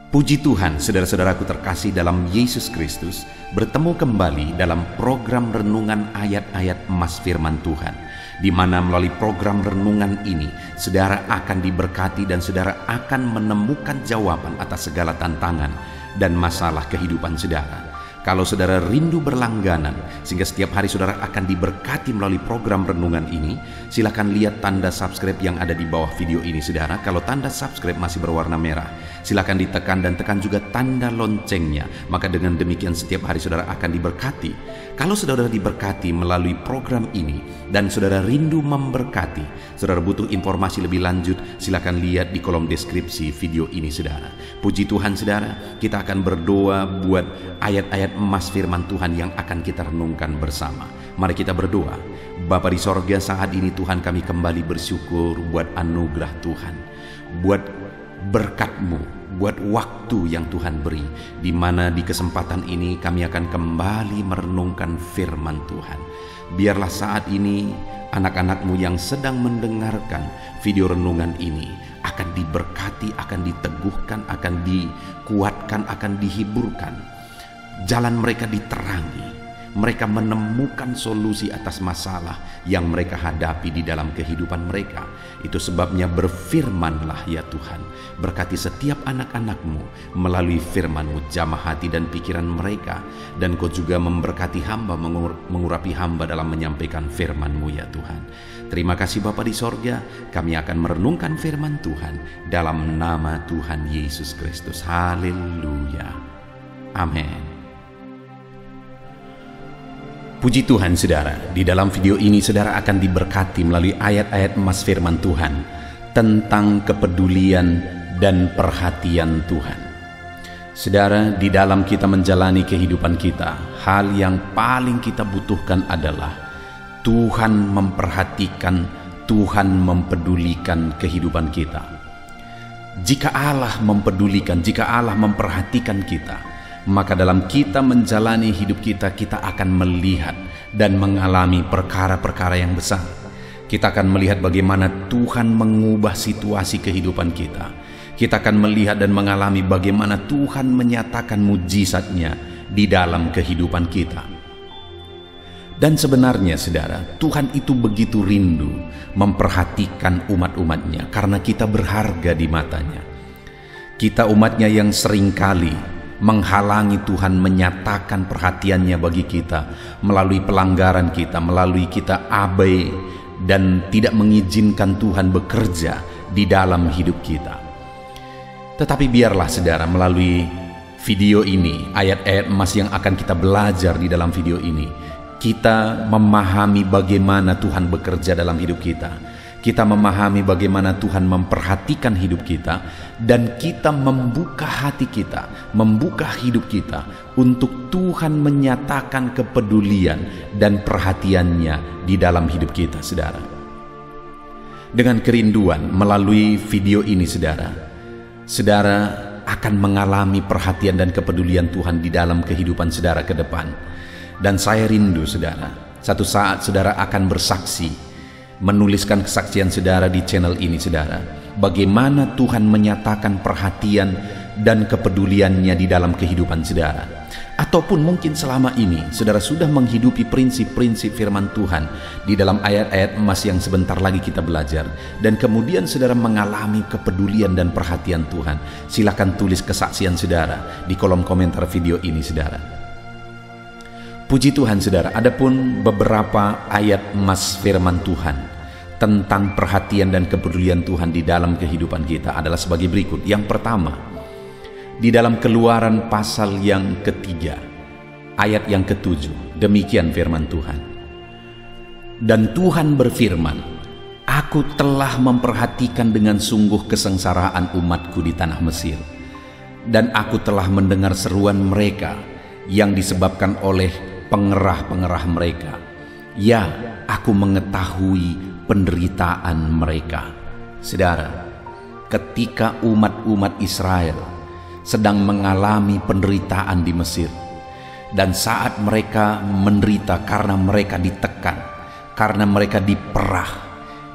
Puji Tuhan, saudara-saudaraku terkasih dalam Yesus Kristus, bertemu kembali dalam program renungan ayat-ayat emas firman Tuhan, di mana melalui program renungan ini, saudara akan diberkati dan saudara akan menemukan jawaban atas segala tantangan dan masalah kehidupan saudara. Kalau saudara rindu berlangganan sehingga setiap hari saudara akan diberkati melalui program renungan ini, silakan lihat tanda subscribe yang ada di bawah video ini saudara. Kalau tanda subscribe masih berwarna merah, silakan ditekan dan tekan juga tanda loncengnya. Maka dengan demikian setiap hari saudara akan diberkati. Kalau saudara diberkati melalui program ini dan saudara rindu memberkati, saudara butuh informasi lebih lanjut, silakan lihat di kolom deskripsi video ini saudara. Puji Tuhan saudara, kita akan berdoa buat ayat-ayat emas firman Tuhan yang akan kita renungkan bersama. Mari kita berdoa. Bapa di sorga, saat ini Tuhan kami kembali bersyukur buat anugerah Tuhan, buat berkat-Mu, buat waktu yang Tuhan beri, di mana di kesempatan ini kami akan kembali merenungkan firman Tuhan. Biarlah saat ini anak-anak-Mu yang sedang mendengarkan video renungan ini akan diberkati, akan diteguhkan, akan dikuatkan, akan dihiburkan. Jalan mereka diterangi, mereka menemukan solusi atas masalah yang mereka hadapi di dalam kehidupan mereka. Itu sebabnya berfirmanlah ya Tuhan, berkati setiap anak-anak-Mu melalui firman-Mu, jamah hati dan pikiran mereka, dan Kau juga memberkati hamba, mengurapi hamba dalam menyampaikan firman-Mu ya Tuhan. Terima kasih Bapa di sorga, kami akan merenungkan firman Tuhan dalam nama Tuhan Yesus Kristus. Haleluya, amin. Puji Tuhan saudara, di dalam video ini saudara akan diberkati melalui ayat-ayat emas firman Tuhan tentang kepedulian dan perhatian Tuhan. Saudara, di dalam kita menjalani kehidupan kita, hal yang paling kita butuhkan adalah Tuhan memperhatikan, Tuhan mempedulikan kehidupan kita. Jika Allah mempedulikan, jika Allah memperhatikan kita, maka dalam kita menjalani hidup kita, kita akan melihat dan mengalami perkara-perkara yang besar. Kita akan melihat bagaimana Tuhan mengubah situasi kehidupan kita. Kita akan melihat dan mengalami bagaimana Tuhan menyatakan mujizat-Nya di dalam kehidupan kita. Dan sebenarnya saudara, Tuhan itu begitu rindu memperhatikan umat-umat-Nya karena kita berharga di mata-Nya. Kita umat-Nya yang seringkali menghalangi Tuhan menyatakan perhatiannya bagi kita melalui pelanggaran kita, melalui kita abai dan tidak mengizinkan Tuhan bekerja di dalam hidup kita. Tetapi biarlah saudara, melalui video ini, ayat-ayat emas yang akan kita belajar di dalam video ini, kita memahami bagaimana Tuhan bekerja dalam hidup kita. Kita memahami bagaimana Tuhan memperhatikan hidup kita, dan kita membuka hati kita, membuka hidup kita untuk Tuhan menyatakan kepedulian dan perhatiannya di dalam hidup kita, saudara. Dengan kerinduan melalui video ini, saudara akan mengalami perhatian dan kepedulian Tuhan di dalam kehidupan saudara ke depan. Dan saya rindu, saudara, satu saat saudara akan bersaksi, menuliskan kesaksian saudara di channel ini saudara, bagaimana Tuhan menyatakan perhatian dan kepeduliannya di dalam kehidupan saudara. Ataupun mungkin selama ini saudara sudah menghidupi prinsip-prinsip firman Tuhan di dalam ayat-ayat emas yang sebentar lagi kita belajar, dan kemudian saudara mengalami kepedulian dan perhatian Tuhan. Silakan tulis kesaksian saudara di kolom komentar video ini saudara. Puji Tuhan saudara, adapun beberapa ayat emas firman Tuhan tentang perhatian dan kepedulian Tuhan di dalam kehidupan kita adalah sebagai berikut. Yang pertama, di dalam Keluaran pasal yang ketiga, ayat yang ke-7, demikian firman Tuhan. Dan Tuhan berfirman, Aku telah memperhatikan dengan sungguh kesengsaraan umatku di tanah Mesir, dan aku telah mendengar seruan mereka yang disebabkan oleh pengerah-pengerah mereka. Ya, aku mengetahui penderitaan mereka. Saudara, ketika umat-umat Israel sedang mengalami penderitaan di Mesir, dan saat mereka menderita karena mereka ditekan, karena mereka diperah,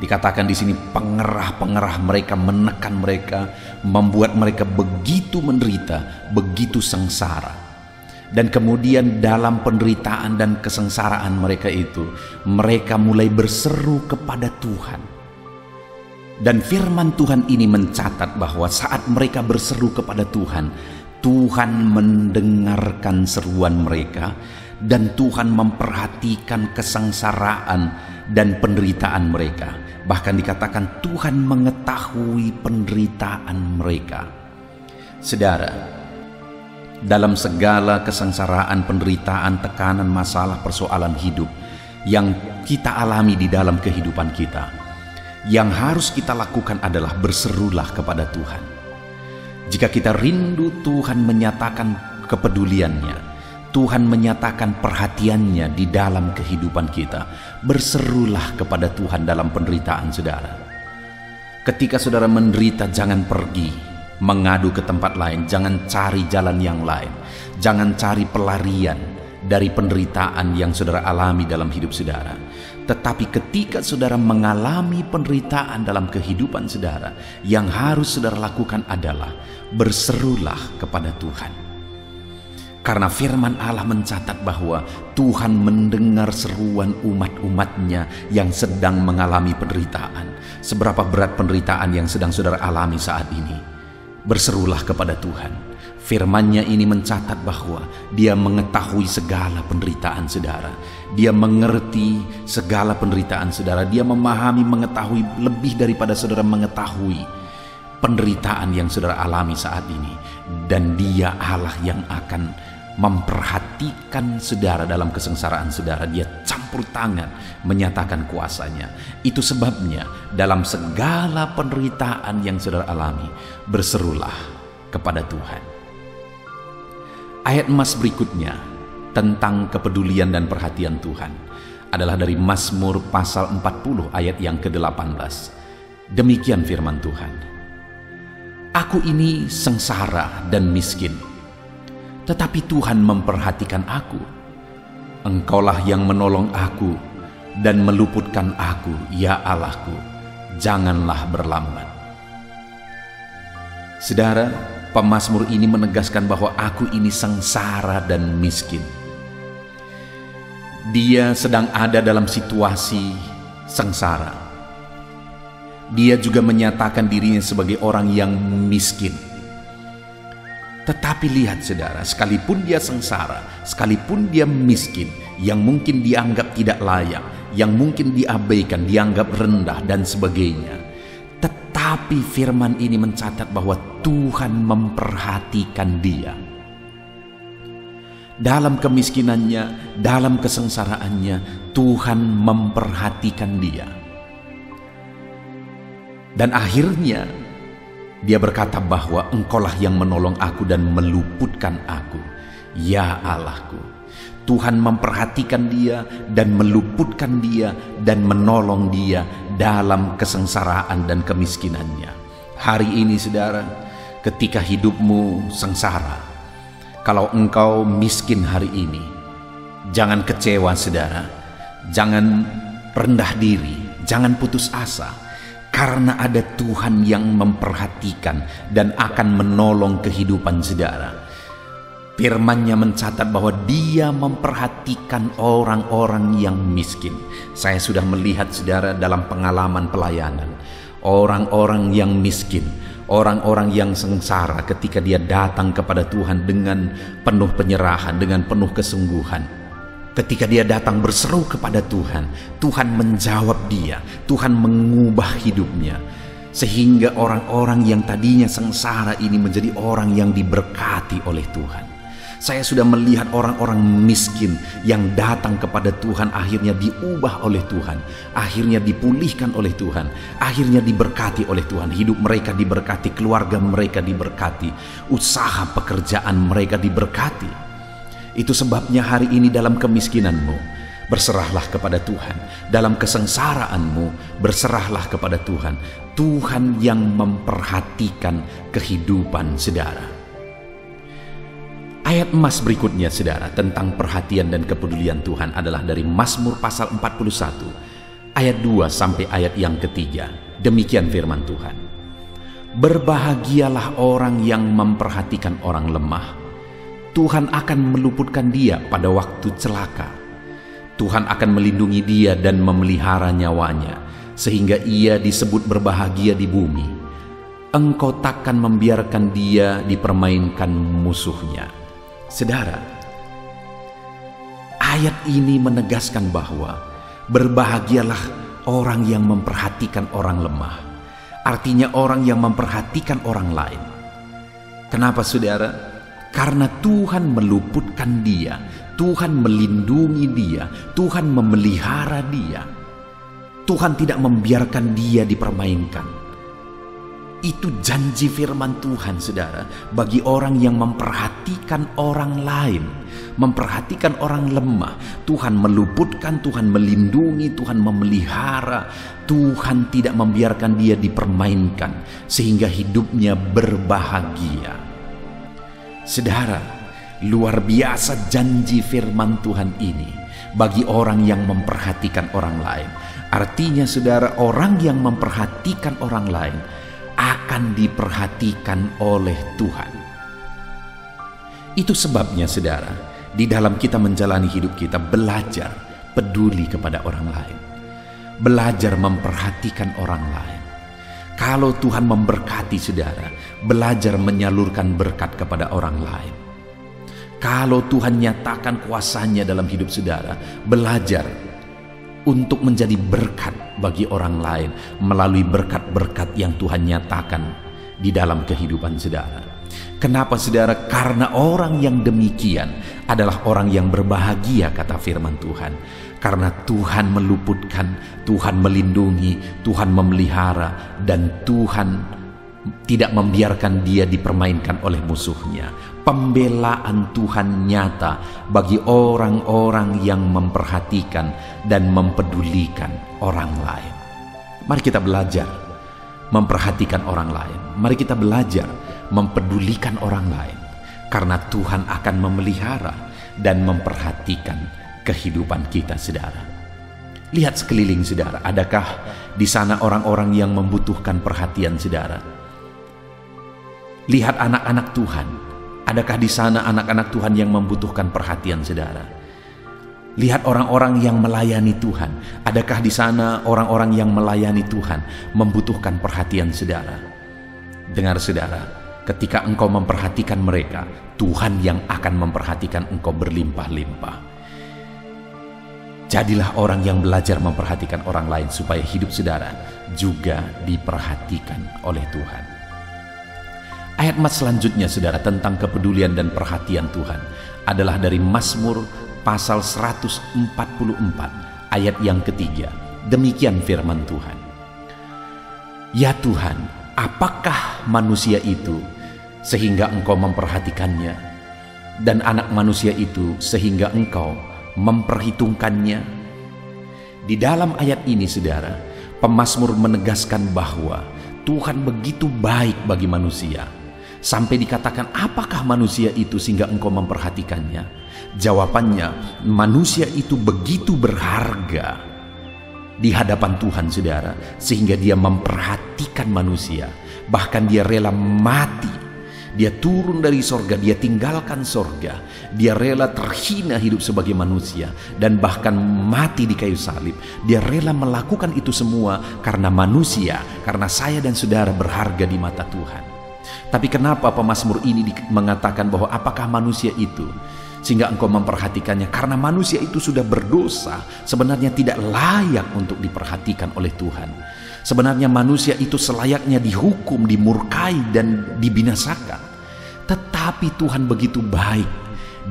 Dikatakan di sini pengerah-pengerah mereka menekan mereka, membuat mereka begitu menderita, begitu sengsara. Dan kemudian dalam penderitaan dan kesengsaraan mereka itu, mereka mulai berseru kepada Tuhan. Dan firman Tuhan ini mencatat bahwa saat mereka berseru kepada Tuhan, Tuhan mendengarkan seruan mereka, dan Tuhan memperhatikan kesengsaraan dan penderitaan mereka. Bahkan dikatakan Tuhan mengetahui penderitaan mereka. Saudara, dalam segala kesengsaraan, penderitaan, tekanan, masalah, persoalan hidup yang kita alami di dalam kehidupan kita, yang harus kita lakukan adalah berserulah kepada Tuhan. Jika kita rindu Tuhan menyatakan kepeduliannya, Tuhan menyatakan perhatiannya di dalam kehidupan kita, berserulah kepada Tuhan dalam penderitaan saudara. Ketika saudara menderita, jangan pergi mengadu ke tempat lain, jangan cari jalan yang lain, jangan cari pelarian dari penderitaan yang saudara alami dalam hidup saudara. Tetapi ketika saudara mengalami penderitaan dalam kehidupan saudara, yang harus saudara lakukan adalah berserulah kepada Tuhan. Karena firman Allah mencatat bahwa Tuhan mendengar seruan umat-umatnya yang sedang mengalami penderitaan. Seberapa berat penderitaan yang sedang saudara alami saat ini, berserulah kepada Tuhan. Firman-Nya ini mencatat bahwa Dia mengetahui segala penderitaan saudara. Dia mengerti segala penderitaan saudara. Dia memahami, mengetahui lebih daripada saudara mengetahui penderitaan yang saudara alami saat ini. Dan Dia Allah yang akan memperhatikan saudara dalam kesengsaraan saudara. Dia campur tangan menyatakan kuasanya. Itu sebabnya dalam segala penderitaan yang saudara alami, berserulah kepada Tuhan. Ayat emas berikutnya tentang kepedulian dan perhatian Tuhan adalah dari Mazmur pasal 40 ayat yang ke-18. Demikian firman Tuhan. Aku ini sengsara dan miskin, tetapi Tuhan memperhatikan aku. Engkaulah yang menolong aku dan meluputkan aku, ya Allahku, janganlah berlambat. Saudara, pemazmur ini menegaskan bahwa aku ini sengsara dan miskin. Dia sedang ada dalam situasi sengsara. Dia juga menyatakan dirinya sebagai orang yang miskin. Tetapi lihat saudara, sekalipun dia sengsara, sekalipun dia miskin, yang mungkin dianggap tidak layak, yang mungkin diabaikan, dianggap rendah dan sebagainya, tetapi firman ini mencatat bahwa Tuhan memperhatikan dia. Dalam kemiskinannya, dalam kesengsaraannya, Tuhan memperhatikan dia. Dan akhirnya dia berkata bahwa Engkaulah yang menolong aku dan meluputkan aku, ya Allahku. Tuhan memperhatikan dia dan meluputkan dia dan menolong dia dalam kesengsaraan dan kemiskinannya. Hari ini saudara, ketika hidupmu sengsara, kalau engkau miskin hari ini, jangan kecewa saudara, jangan rendah diri, jangan putus asa. Karena ada Tuhan yang memperhatikan dan akan menolong kehidupan saudara. Firman-Nya mencatat bahwa Dia memperhatikan orang-orang yang miskin. Saya sudah melihat saudara dalam pengalaman pelayanan, orang-orang yang miskin, orang-orang yang sengsara ketika dia datang kepada Tuhan dengan penuh penyerahan, dengan penuh kesungguhan. Ketika dia datang berseru kepada Tuhan, Tuhan menjawab dia, Tuhan mengubah hidupnya. Sehingga orang-orang yang tadinya sengsara ini menjadi orang yang diberkati oleh Tuhan. Saya sudah melihat orang-orang miskin yang datang kepada Tuhan akhirnya diubah oleh Tuhan, akhirnya dipulihkan oleh Tuhan, akhirnya diberkati oleh Tuhan. Hidup mereka diberkati, keluarga mereka diberkati, usaha pekerjaan mereka diberkati. Itu sebabnya hari ini dalam kemiskinanmu, berserahlah kepada Tuhan. Dalam kesengsaraanmu, berserahlah kepada Tuhan. Tuhan yang memperhatikan kehidupan saudara. Ayat emas berikutnya saudara tentang perhatian dan kepedulian Tuhan adalah dari Mazmur pasal 41 Ayat 2 sampai ayat yang ketiga, demikian firman Tuhan. Berbahagialah orang yang memperhatikan orang lemah. Tuhan akan meluputkan dia pada waktu celaka. Tuhan akan melindungi dia dan memelihara nyawanya, sehingga ia disebut berbahagia di bumi. Engkau takkan membiarkan dia dipermainkan musuhnya. Saudara, ayat ini menegaskan bahwa berbahagialah orang yang memperhatikan orang lemah. Artinya orang yang memperhatikan orang lain. Kenapa saudara? Karena Tuhan meluputkan dia, Tuhan melindungi dia, Tuhan memelihara dia. Tuhan tidak membiarkan dia dipermainkan. Itu janji firman Tuhan, saudara, bagi orang yang memperhatikan orang lain, memperhatikan orang lemah. Tuhan meluputkan, Tuhan melindungi, Tuhan memelihara. Tuhan tidak membiarkan dia dipermainkan, sehingga hidupnya berbahagia. Saudara, luar biasa janji firman Tuhan ini bagi orang yang memperhatikan orang lain. Artinya saudara, orang yang memperhatikan orang lain akan diperhatikan oleh Tuhan. Itu sebabnya saudara, di dalam kita menjalani hidup kita, belajar peduli kepada orang lain, belajar memperhatikan orang lain. Kalau Tuhan memberkati saudara, belajar menyalurkan berkat kepada orang lain. Kalau Tuhan nyatakan kuasanya dalam hidup saudara, belajar untuk menjadi berkat bagi orang lain melalui berkat-berkat yang Tuhan nyatakan di dalam kehidupan saudara. Kenapa saudara? Karena orang yang demikian adalah orang yang berbahagia, kata firman Tuhan. Karena Tuhan meluputkan, Tuhan melindungi, Tuhan memelihara, dan Tuhan tidak membiarkan dia dipermainkan oleh musuhnya. Pembelaan Tuhan nyata bagi orang-orang yang memperhatikan dan mempedulikan orang lain. Mari kita belajar memperhatikan orang lain. Mari kita belajar mempedulikan orang lain, karena Tuhan akan memelihara dan memperhatikan kehidupan kita, saudara. Lihat sekeliling saudara, adakah di sana orang-orang yang membutuhkan perhatian saudara? Lihat anak-anak Tuhan, adakah di sana anak-anak Tuhan yang membutuhkan perhatian saudara? Lihat orang-orang yang melayani Tuhan, adakah di sana orang-orang yang melayani Tuhan membutuhkan perhatian saudara? Dengar saudara, ketika engkau memperhatikan mereka, Tuhan yang akan memperhatikan engkau berlimpah-limpah. Jadilah orang yang belajar memperhatikan orang lain supaya hidup saudara juga diperhatikan oleh Tuhan. Ayat selanjutnya saudara tentang kepedulian dan perhatian Tuhan adalah dari Mazmur pasal 144 ayat yang ketiga. Demikian firman Tuhan. Ya Tuhan, apakah manusia itu sehingga engkau memperhatikannya, dan anak manusia itu sehingga engkau memperhitungkannya? Di dalam ayat ini saudara, pemazmur menegaskan bahwa Tuhan begitu baik bagi manusia, sampai dikatakan, apakah manusia itu sehingga engkau memperhatikannya? Jawabannya, manusia itu begitu berharga di hadapan Tuhan saudara, sehingga dia memperhatikan manusia. Bahkan dia rela mati. Dia turun dari sorga, dia tinggalkan sorga, dia rela terhina hidup sebagai manusia, dan bahkan mati di kayu salib. Dia rela melakukan itu semua karena manusia, karena saya dan saudara berharga di mata Tuhan. Tapi kenapa pemazmur ini mengatakan bahwa apakah manusia itu sehingga engkau memperhatikannya? Karena manusia itu sudah berdosa, sebenarnya tidak layak untuk diperhatikan oleh Tuhan. Sebenarnya manusia itu selayaknya dihukum, dimurkai, dan dibinasakan. Tetapi Tuhan begitu baik.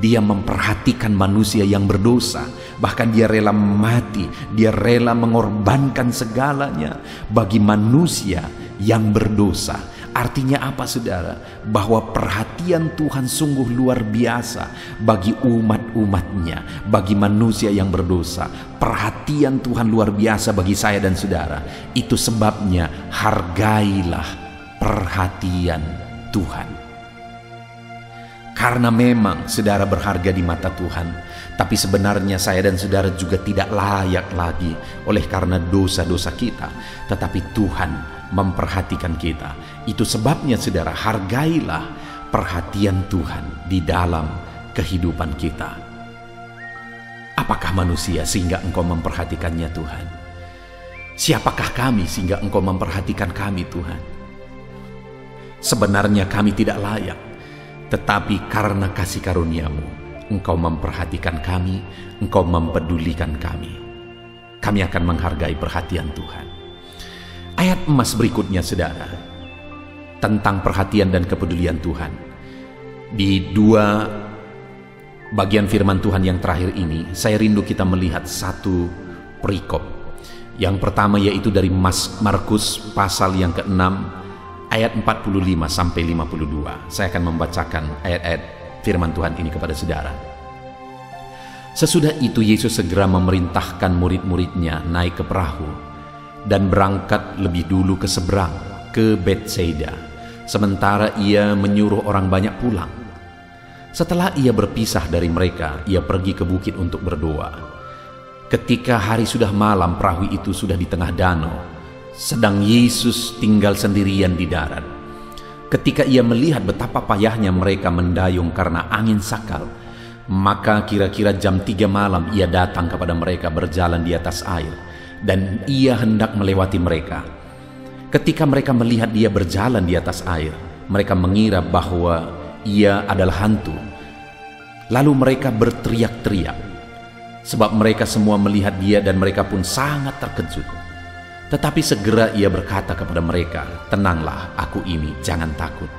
Dia memperhatikan manusia yang berdosa. Bahkan dia rela mati. Dia rela mengorbankan segalanya bagi manusia yang berdosa. Artinya apa saudara? Bahwa perhatian Tuhan sungguh luar biasa bagi umat-umatnya, bagi manusia yang berdosa. Perhatian Tuhan luar biasa bagi saya dan saudara. Itu sebabnya hargailah perhatian Tuhan. Karena memang saudara berharga di mata Tuhan, tapi sebenarnya saya dan saudara juga tidak layak lagi oleh karena dosa-dosa kita. Tetapi Tuhan memperhatikan kita. Itu sebabnya saudara, hargailah perhatian Tuhan di dalam kehidupan kita. Apakah manusia sehingga engkau memperhatikannya Tuhan? Siapakah kami sehingga engkau memperhatikan kami Tuhan? Sebenarnya kami tidak layak, tetapi karena kasih karunia-Mu, engkau memperhatikan kami, engkau mempedulikan kami. Kami akan menghargai perhatian Tuhan. Ayat emas berikutnya saudara, tentang perhatian dan kepedulian Tuhan. Di dua bagian firman Tuhan yang terakhir ini, saya rindu kita melihat satu perikop. Yang pertama yaitu dari Markus pasal yang ke-6 ayat 45 sampai 52. Saya akan membacakan ayat-ayat firman Tuhan ini kepada saudara. Sesudah itu Yesus segera memerintahkan murid-muridnya naik ke perahu dan berangkat lebih dulu ke seberang, ke Betsaida, sementara ia menyuruh orang banyak pulang. Setelah ia berpisah dari mereka, ia pergi ke bukit untuk berdoa. Ketika hari sudah malam, perahu itu sudah di tengah danau, sedang Yesus tinggal sendirian di darat. Ketika ia melihat betapa payahnya mereka mendayung karena angin sakal, maka kira-kira jam 3 malam ia datang kepada mereka berjalan di atas air, dan ia hendak melewati mereka. Ketika mereka melihat dia berjalan di atas air, mereka mengira bahwa ia adalah hantu. Lalu mereka berteriak-teriak, sebab mereka semua melihat dia dan mereka pun sangat terkejut. Tetapi segera ia berkata kepada mereka, "Tenanglah, aku ini, jangan takut."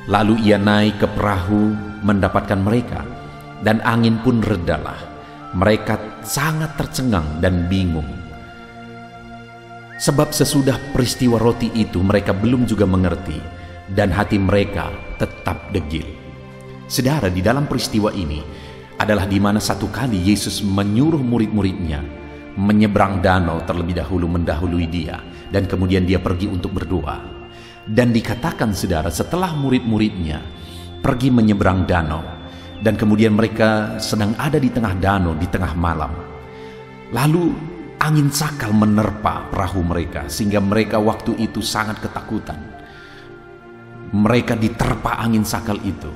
Lalu ia naik ke perahu mendapatkan mereka, dan angin pun redalah. Mereka sangat tercengang dan bingung, sebab sesudah peristiwa roti itu mereka belum juga mengerti, dan hati mereka tetap degil. Saudara, di dalam peristiwa ini adalah di mana satu kali Yesus menyuruh murid-muridnya menyeberang danau terlebih dahulu, mendahului dia, dan kemudian dia pergi untuk berdoa. Dan dikatakan saudara, setelah murid-muridnya pergi menyeberang danau, dan kemudian mereka sedang ada di tengah danau di tengah malam, lalu angin sakal menerpa perahu mereka, sehingga mereka waktu itu sangat ketakutan. Mereka diterpa angin sakal itu,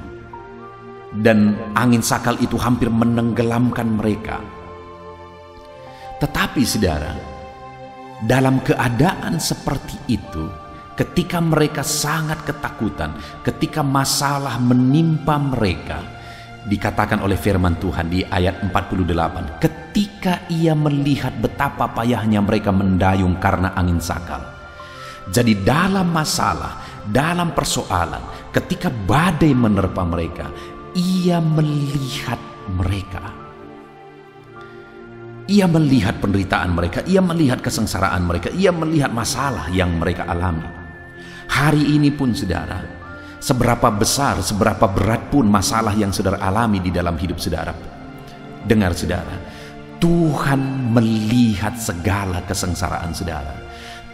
dan angin sakal itu hampir menenggelamkan mereka. Tetapi saudara, dalam keadaan seperti itu, ketika mereka sangat ketakutan, ketika masalah menimpa mereka, dikatakan oleh firman Tuhan di ayat 48, ketika ia melihat betapa payahnya mereka mendayung karena angin sakal. Jadi dalam masalah, dalam persoalan, ketika badai menerpa mereka, ia melihat mereka. Ia melihat penderitaan mereka, ia melihat kesengsaraan mereka, ia melihat masalah yang mereka alami. Hari ini pun saudara, seberapa besar, seberapa berat pun masalah yang saudara alami di dalam hidup saudara, dengar saudara, Tuhan melihat segala kesengsaraan saudara.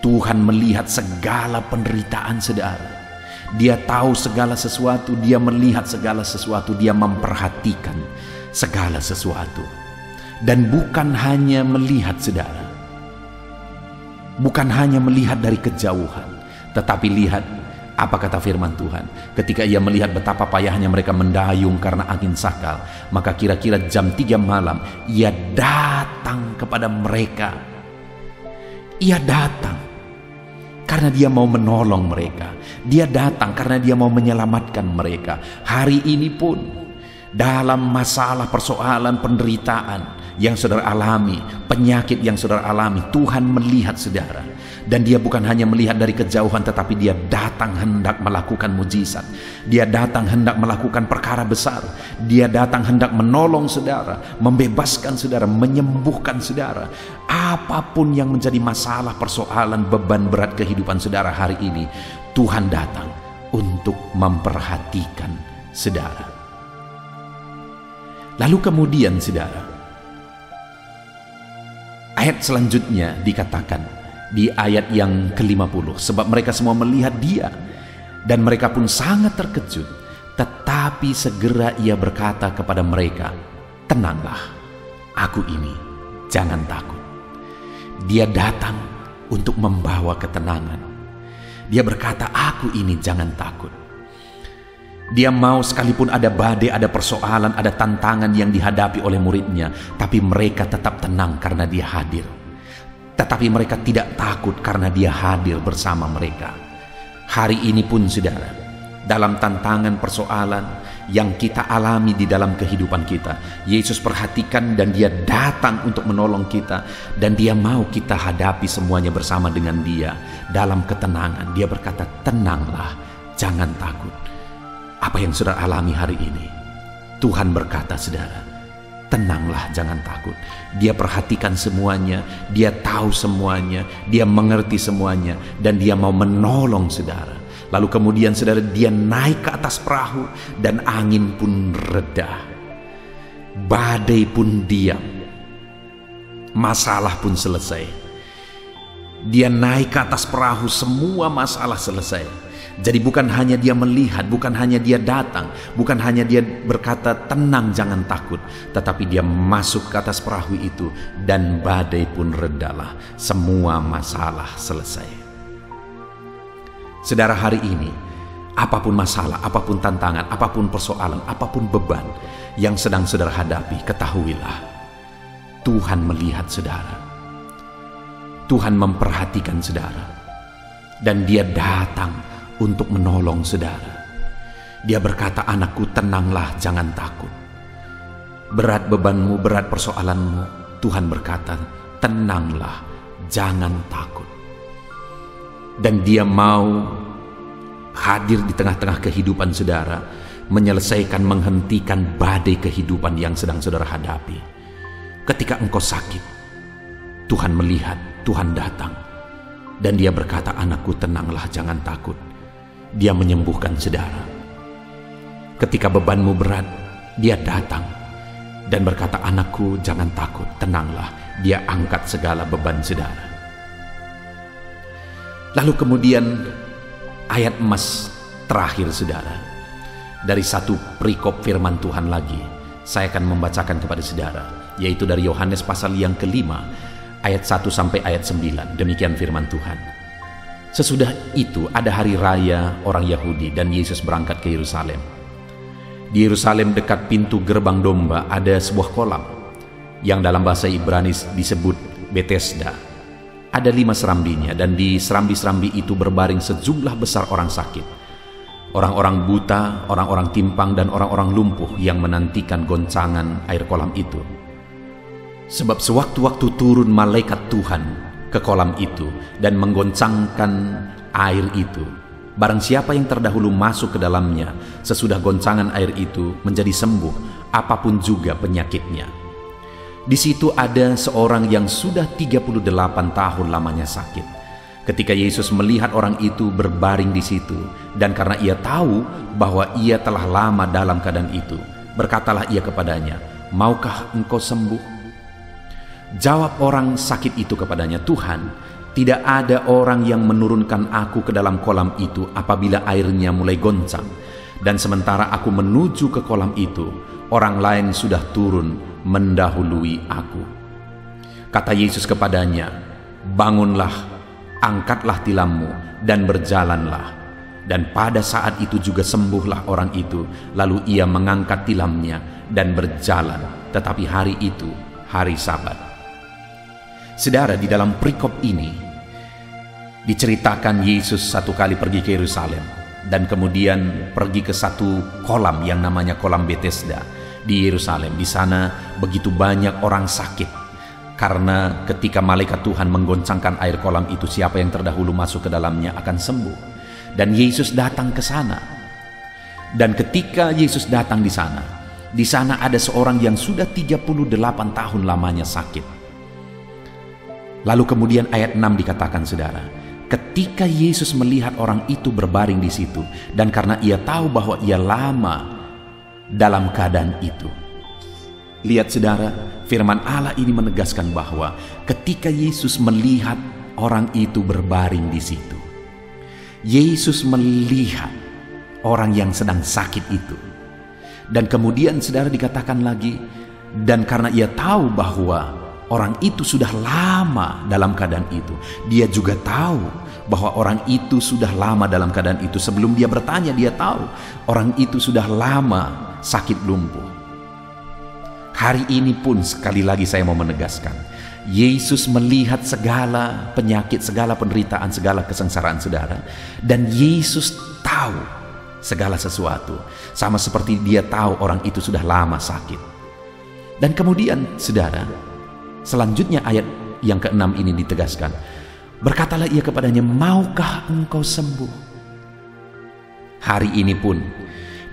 Tuhan melihat segala penderitaan saudara. Dia tahu segala sesuatu, dia melihat segala sesuatu, dia memperhatikan segala sesuatu. Dan bukan hanya melihat saudara, bukan hanya melihat dari kejauhan, tetapi lihat apa kata firman Tuhan. Ketika ia melihat betapa payahnya mereka mendayung karena angin sakal, maka kira-kira jam 3 malam ia datang kepada mereka. Ia datang karena dia mau menolong mereka. Dia datang karena dia mau menyelamatkan mereka. Hari ini pun dalam masalah, persoalan, penderitaan yang saudara alami, penyakit yang saudara alami, Tuhan melihat saudara. Dan dia bukan hanya melihat dari kejauhan, tetapi dia datang hendak melakukan mujizat. Dia datang hendak melakukan perkara besar. Dia datang hendak menolong saudara, membebaskan saudara, menyembuhkan saudara. Apapun yang menjadi masalah, persoalan, beban berat kehidupan saudara hari ini, Tuhan datang untuk memperhatikan saudara. Lalu kemudian saudara, ayat selanjutnya dikatakan di ayat yang ke-50, sebab mereka semua melihat dia dan mereka pun sangat terkejut. Tetapi segera ia berkata kepada mereka, "Tenanglah, aku ini, jangan takut." Dia datang untuk membawa ketenangan. Dia berkata, "Aku ini, jangan takut." Dia mau sekalipun ada badai, ada persoalan, ada tantangan yang dihadapi oleh muridnya, tapi mereka tetap tenang karena dia hadir. Tetapi mereka tidak takut karena dia hadir bersama mereka. Hari ini pun saudara, dalam tantangan persoalan yang kita alami di dalam kehidupan kita, Yesus perhatikan dan dia datang untuk menolong kita, dan dia mau kita hadapi semuanya bersama dengan dia dalam ketenangan. Dia berkata, "Tenanglah, jangan takut." Apa yang saudara alami hari ini? Tuhan berkata, saudara, tenanglah, jangan takut. Dia perhatikan semuanya, dia tahu semuanya, dia mengerti semuanya, dan dia mau menolong saudara. Lalu kemudian saudara, dia naik ke atas perahu dan angin pun reda. Badai pun diam. Masalah pun selesai. Dia naik ke atas perahu, semua masalah selesai. Jadi bukan hanya dia melihat, bukan hanya dia datang, bukan hanya dia berkata, "Tenang, jangan takut," tetapi dia masuk ke atas perahu itu dan badai pun redalah. Semua masalah selesai. Saudara, hari ini apapun masalah, apapun tantangan, apapun persoalan, apapun beban yang sedang saudara hadapi, ketahuilah Tuhan melihat saudara. Tuhan memperhatikan saudara, dan dia datang untuk menolong saudara. Dia berkata, "Anakku, tenanglah, jangan takut." Berat bebanmu, berat persoalanmu, Tuhan berkata, "Tenanglah, jangan takut." Dan dia mau hadir di tengah-tengah kehidupan saudara, menyelesaikan, menghentikan badai kehidupan yang sedang saudara hadapi. Ketika engkau sakit, Tuhan melihat, Tuhan datang, dan dia berkata, "Anakku, tenanglah, jangan takut." Dia menyembuhkan saudara. Ketika bebanmu berat, dia datang dan berkata, "Anakku, jangan takut, tenanglah." Dia angkat segala beban saudara. Lalu kemudian ayat emas terakhir saudara, dari satu perikop firman Tuhan lagi, saya akan membacakan kepada saudara, yaitu dari Yohanes pasal yang kelima, ayat 1 sampai ayat 9. Demikian firman Tuhan. Sesudah itu ada hari raya orang Yahudi dan Yesus berangkat ke Yerusalem. Di Yerusalem dekat pintu gerbang domba ada sebuah kolam yang dalam bahasa Ibrani disebut Betesda. Ada 5 serambinya, dan di serambi-serambi itu berbaring sejumlah besar orang sakit. Orang-orang buta, orang-orang timpang, dan orang-orang lumpuh yang menantikan goncangan air kolam itu. Sebab sewaktu-waktu turun malaikat Tuhan ke kolam itu dan menggoncangkan air itu, barang siapa yang terdahulu masuk ke dalamnya sesudah goncangan air itu menjadi sembuh, apapun juga penyakitnya. Di situ ada seorang yang sudah 38 tahun lamanya sakit. Ketika Yesus melihat orang itu berbaring di situ, dan karena ia tahu bahwa ia telah lama dalam keadaan itu, berkatalah ia kepadanya, "Maukah engkau sembuh?" Jawab orang sakit itu kepadanya, "Tuhan, tidak ada orang yang menurunkan aku ke dalam kolam itu apabila airnya mulai goncang. Dan sementara aku menuju ke kolam itu, orang lain sudah turun mendahului aku." Kata Yesus kepadanya, "Bangunlah, angkatlah tilammu, dan berjalanlah." Dan pada saat itu juga sembuhlah orang itu. Lalu ia mengangkat tilamnya dan berjalan. Tetapi hari itu hari Sabat. Saudara, di dalam perikop ini diceritakan Yesus satu kali pergi ke Yerusalem dan kemudian pergi ke satu kolam yang namanya kolam Betesda di Yerusalem. Di sana begitu banyak orang sakit, karena ketika malaikat Tuhan menggoncangkan air kolam itu, siapa yang terdahulu masuk ke dalamnya akan sembuh. Dan Yesus datang ke sana. Dan ketika Yesus datang di sana ada seorang yang sudah 38 tahun lamanya sakit. Lalu kemudian ayat 6 dikatakan saudara, ketika Yesus melihat orang itu berbaring di situ, dan karena ia tahu bahwa ia lama dalam keadaan itu. Lihat saudara, firman Allah ini menegaskan bahwa ketika Yesus melihat orang itu berbaring di situ, Yesus melihat orang yang sedang sakit itu. Dan kemudian saudara dikatakan lagi, dan karena ia tahu bahwa orang itu sudah lama dalam keadaan itu, dia juga tahu bahwa orang itu sudah lama dalam keadaan itu. Sebelum dia bertanya, dia tahu orang itu sudah lama sakit lumpuh. Hari ini pun sekali lagi saya mau menegaskan, Yesus melihat segala penyakit, segala penderitaan, segala kesengsaraan saudara, dan Yesus tahu segala sesuatu, sama seperti dia tahu orang itu sudah lama sakit. Dan kemudian saudara, selanjutnya ayat yang ke-6 ini ditegaskan, berkatalah ia kepadanya, maukah engkau sembuh? Hari ini pun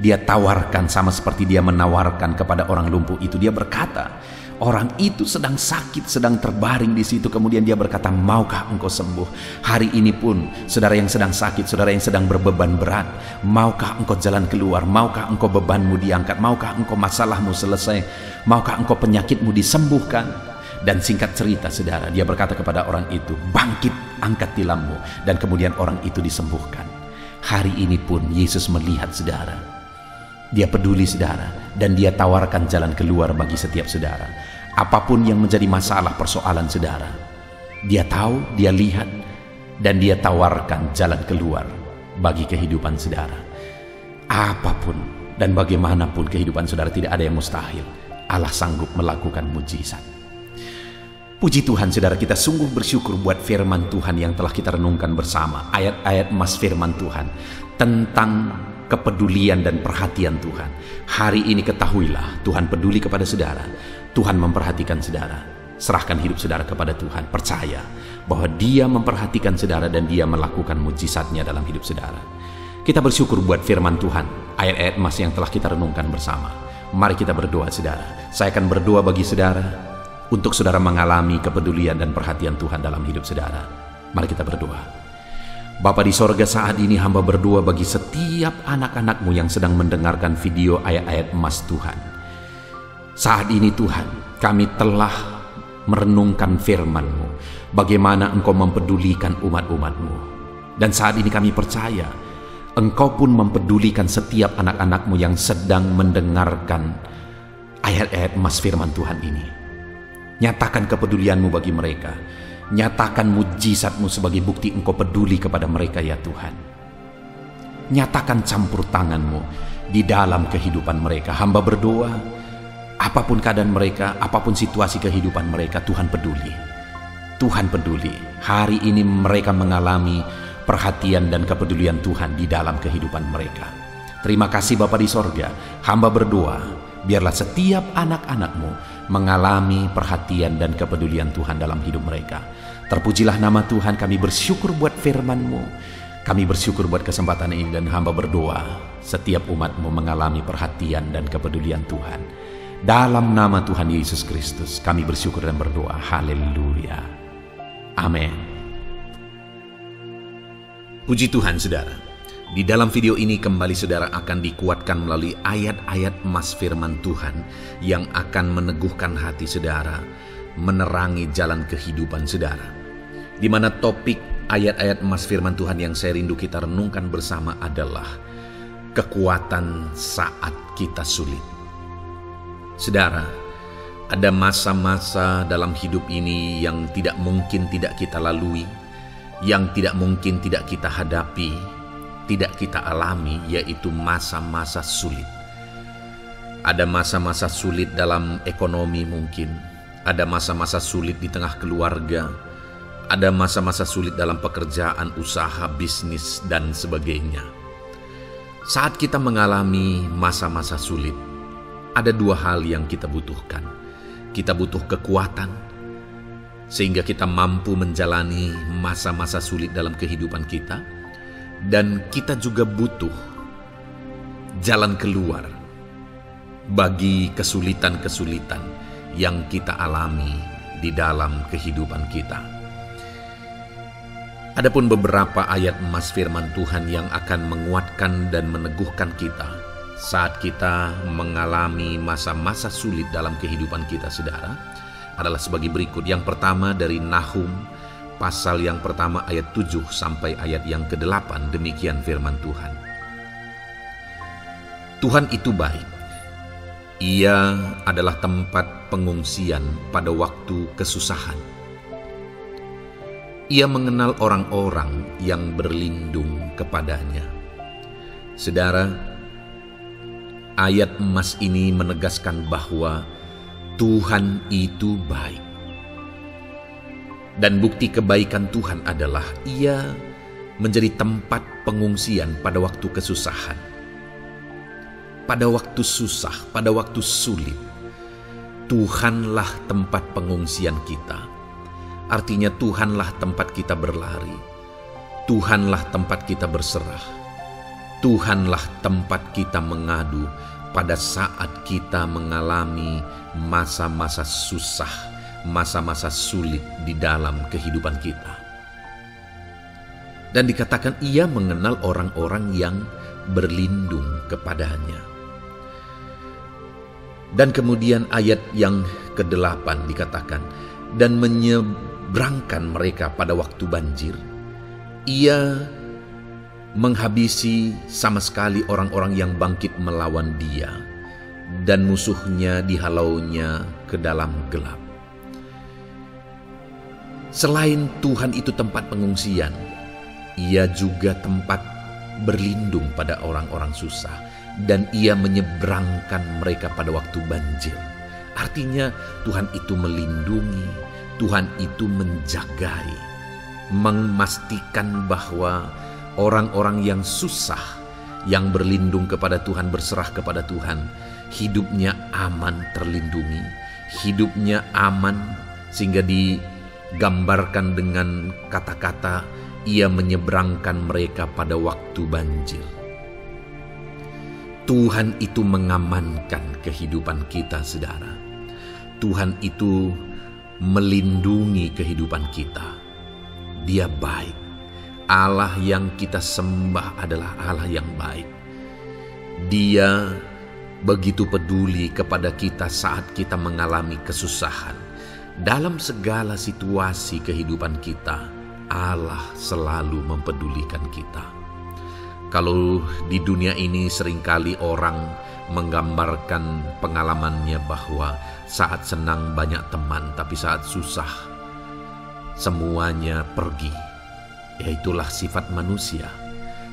dia tawarkan sama seperti dia menawarkan kepada orang lumpuh itu. Dia berkata, orang itu sedang sakit, sedang terbaring di situ. Kemudian dia berkata, maukah engkau sembuh? Hari ini pun saudara yang sedang sakit, saudara yang sedang berbeban berat, maukah engkau jalan keluar? Maukah engkau bebanmu diangkat? Maukah engkau masalahmu selesai? Maukah engkau penyakitmu disembuhkan? Dan singkat cerita saudara, dia berkata kepada orang itu, bangkit, angkat tilammu. Dan kemudian orang itu disembuhkan. Hari ini pun Yesus melihat saudara, dia peduli saudara, dan dia tawarkan jalan keluar bagi setiap saudara. Apapun yang menjadi masalah persoalan saudara, dia tahu, dia lihat, dan dia tawarkan jalan keluar bagi kehidupan saudara. Apapun dan bagaimanapun kehidupan saudara, tidak ada yang mustahil. Allah sanggup melakukan mujizat. Puji Tuhan saudara, kita sungguh bersyukur buat firman Tuhan yang telah kita renungkan bersama. Ayat-ayat emas firman Tuhan tentang kepedulian dan perhatian Tuhan. Hari ini ketahuilah, Tuhan peduli kepada saudara. Tuhan memperhatikan saudara. Serahkan hidup saudara kepada Tuhan. Percaya bahwa Dia memperhatikan saudara dan Dia melakukan mujizatnya dalam hidup saudara. Kita bersyukur buat firman Tuhan, ayat-ayat emas yang telah kita renungkan bersama. Mari kita berdoa saudara. Saya akan berdoa bagi saudara, untuk saudara mengalami kepedulian dan perhatian Tuhan dalam hidup saudara. Mari kita berdoa. Bapa di sorga, saat ini hamba berdoa bagi setiap anak-anakmu yang sedang mendengarkan video ayat-ayat emas Tuhan. Saat ini Tuhan, kami telah merenungkan firman-Mu, bagaimana Engkau mempedulikan umat-umat-Mu. Dan saat ini kami percaya, Engkau pun mempedulikan setiap anak-anak-Mu yang sedang mendengarkan ayat-ayat emas firman Tuhan ini. Nyatakan kepedulian-Mu bagi mereka. Nyatakan mujizat-Mu sebagai bukti Engkau peduli kepada mereka ya Tuhan. Nyatakan campur tangan-Mu di dalam kehidupan mereka. Hamba berdoa, apapun keadaan mereka, apapun situasi kehidupan mereka, Tuhan peduli. Tuhan peduli. Hari ini mereka mengalami perhatian dan kepedulian Tuhan di dalam kehidupan mereka. Terima kasih Bapa di sorga. Hamba berdoa, biarlah setiap anak-anak-Mu mengalami perhatian dan kepedulian Tuhan dalam hidup mereka. Terpujilah nama Tuhan. Kami bersyukur buat firman-Mu. Kami bersyukur buat kesempatan ini, dan hamba berdoa setiap umat-Mu mengalami perhatian dan kepedulian Tuhan. Dalam nama Tuhan Yesus Kristus kami bersyukur dan berdoa. Haleluya. Amin. Puji Tuhan saudara. Di dalam video ini kembali saudara akan dikuatkan melalui ayat-ayat emas firman Tuhan yang akan meneguhkan hati saudara, menerangi jalan kehidupan saudara. Di mana topik ayat-ayat emas firman Tuhan yang saya rindu kita renungkan bersama adalah kekuatan saat kita sulit. Saudara, ada masa-masa dalam hidup ini yang tidak mungkin tidak kita lalui, yang tidak mungkin tidak kita hadapi, tidak kita alami, yaitu masa-masa sulit. Ada masa-masa sulit dalam ekonomi mungkin, ada masa-masa sulit di tengah keluarga, ada masa-masa sulit dalam pekerjaan, usaha, bisnis, dan sebagainya. Saat kita mengalami masa-masa sulit, ada dua hal yang kita butuhkan. Kita butuh kekuatan, sehingga kita mampu menjalani masa-masa sulit dalam kehidupan kita. Dan kita juga butuh jalan keluar bagi kesulitan-kesulitan yang kita alami di dalam kehidupan kita. Adapun beberapa ayat emas firman Tuhan yang akan menguatkan dan meneguhkan kita saat kita mengalami masa-masa sulit dalam kehidupan kita saudara, adalah sebagai berikut. Yang pertama dari Nahum pasal yang pertama ayat 7 sampai ayat yang ke-8, demikian firman Tuhan. Tuhan itu baik. Ia adalah tempat pengungsian pada waktu kesusahan. Ia mengenal orang-orang yang berlindung kepadanya. Saudara, ayat emas ini menegaskan bahwa Tuhan itu baik. Dan bukti kebaikan Tuhan adalah Ia menjadi tempat pengungsian pada waktu kesusahan. Pada waktu susah, pada waktu sulit, Tuhanlah tempat pengungsian kita. Artinya Tuhanlah tempat kita berlari. Tuhanlah tempat kita berserah. Tuhanlah tempat kita mengadu pada saat kita mengalami masa-masa susah, masa-masa sulit di dalam kehidupan kita. Dan dikatakan Ia mengenal orang-orang yang berlindung kepadanya. Dan kemudian ayat yang ke-8 dikatakan, dan menyeberangkan mereka pada waktu banjir. Ia menghabisi sama sekali orang-orang yang bangkit melawan Dia, dan musuhnya dihalaunya ke dalam gelap. Selain Tuhan itu tempat pengungsian, Ia juga tempat berlindung pada orang-orang susah, dan Ia menyeberangkan mereka pada waktu banjir. Artinya Tuhan itu melindungi, Tuhan itu menjagai, memastikan bahwa orang-orang yang susah, yang berlindung kepada Tuhan, berserah kepada Tuhan, hidupnya aman, terlindungi, hidupnya aman, sehingga digambarkan dengan kata-kata Ia menyeberangkan mereka pada waktu banjir. Tuhan itu mengamankan kehidupan kita, saudara. Tuhan itu melindungi kehidupan kita. Dia baik. Allah yang kita sembah adalah Allah yang baik. Dia begitu peduli kepada kita saat kita mengalami kesusahan. Dalam segala situasi kehidupan kita, Allah selalu mempedulikan kita. Kalau di dunia ini seringkali orang menggambarkan pengalamannya bahwa saat senang banyak teman, tapi saat susah semuanya pergi. Ya, itulah sifat manusia.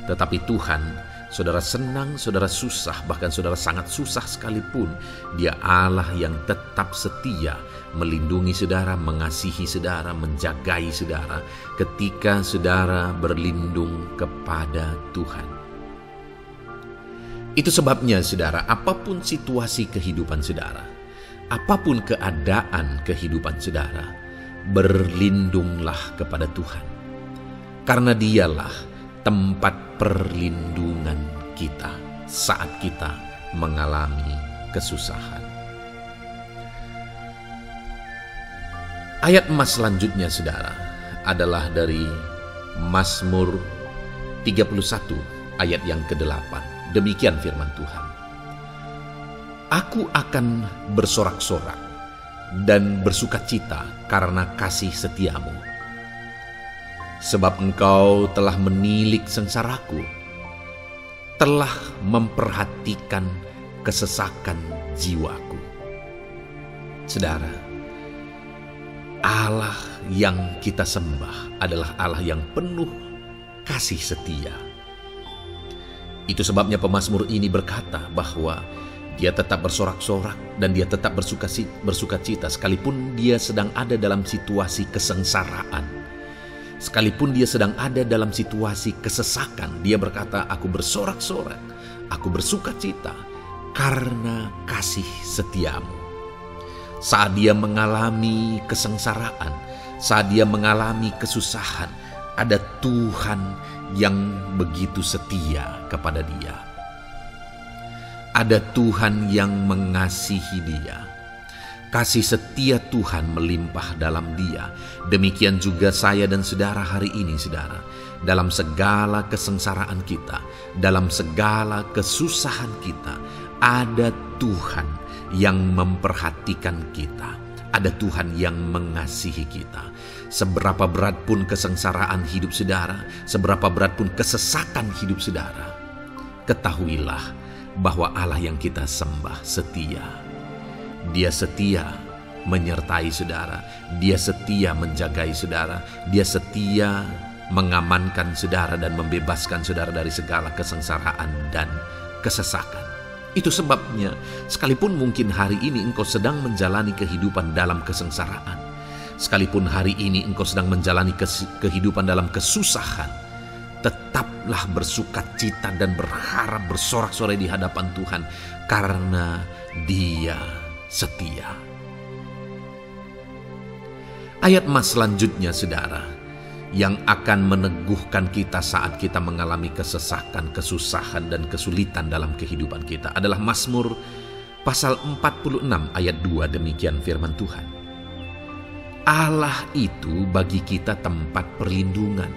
Tetapi Tuhan, saudara senang, saudara susah, bahkan saudara sangat susah sekalipun, Dia Allah yang tetap setia melindungi saudara, mengasihi saudara, menjagai saudara ketika saudara berlindung kepada Tuhan. Itu sebabnya saudara, apapun situasi kehidupan saudara, apapun keadaan kehidupan saudara, berlindunglah kepada Tuhan. Karena Dialah tempat perlindungan kita saat kita mengalami kesusahan. Ayat emas selanjutnya saudara adalah dari Mazmur 31 ayat yang ke-8. Demikian firman Tuhan. Aku akan bersorak-sorak dan bersukacita karena kasih setiamu. Sebab Engkau telah menilik sengsaraku, telah memperhatikan kesesakan jiwaku. Saudara, Allah yang kita sembah adalah Allah yang penuh kasih setia. Itu sebabnya pemazmur ini berkata bahwa dia tetap bersorak-sorak dan dia tetap bersukacita sekalipun dia sedang ada dalam situasi kesengsaraan. Sekalipun dia sedang ada dalam situasi kesesakan, dia berkata, aku bersorak-sorak, aku bersukacita karena kasih setiamu. Saat dia mengalami kesengsaraan, saat dia mengalami kesusahan, ada Tuhan yang begitu setia kepada dia. Ada Tuhan yang mengasihi dia. Kasih setia Tuhan melimpah dalam dia. Demikian juga saya dan saudara hari ini, saudara. Dalam segala kesengsaraan kita, dalam segala kesusahan kita, ada Tuhan yang memperhatikan kita. Ada Tuhan yang mengasihi kita. Seberapa berat pun kesengsaraan hidup saudara, seberapa berat pun kesesakan hidup saudara, ketahuilah bahwa Allah yang kita sembah setia. Dia setia menyertai saudara, dia setia menjagai saudara, dia setia mengamankan saudara dan membebaskan saudara dari segala kesengsaraan dan kesesakan. Itu sebabnya sekalipun mungkin hari ini engkau sedang menjalani kehidupan dalam kesengsaraan, sekalipun hari ini engkau sedang menjalani kehidupan dalam kesusahan, tetaplah bersukacita dan berharap bersorak-sorai di hadapan Tuhan karena Dia setia. Ayat mas selanjutnya saudara, yang akan meneguhkan kita saat kita mengalami kesesakan, kesusahan, dan kesulitan dalam kehidupan kita adalah Mazmur pasal 46 ayat 2. Demikian firman Tuhan. Allah itu bagi kita tempat perlindungan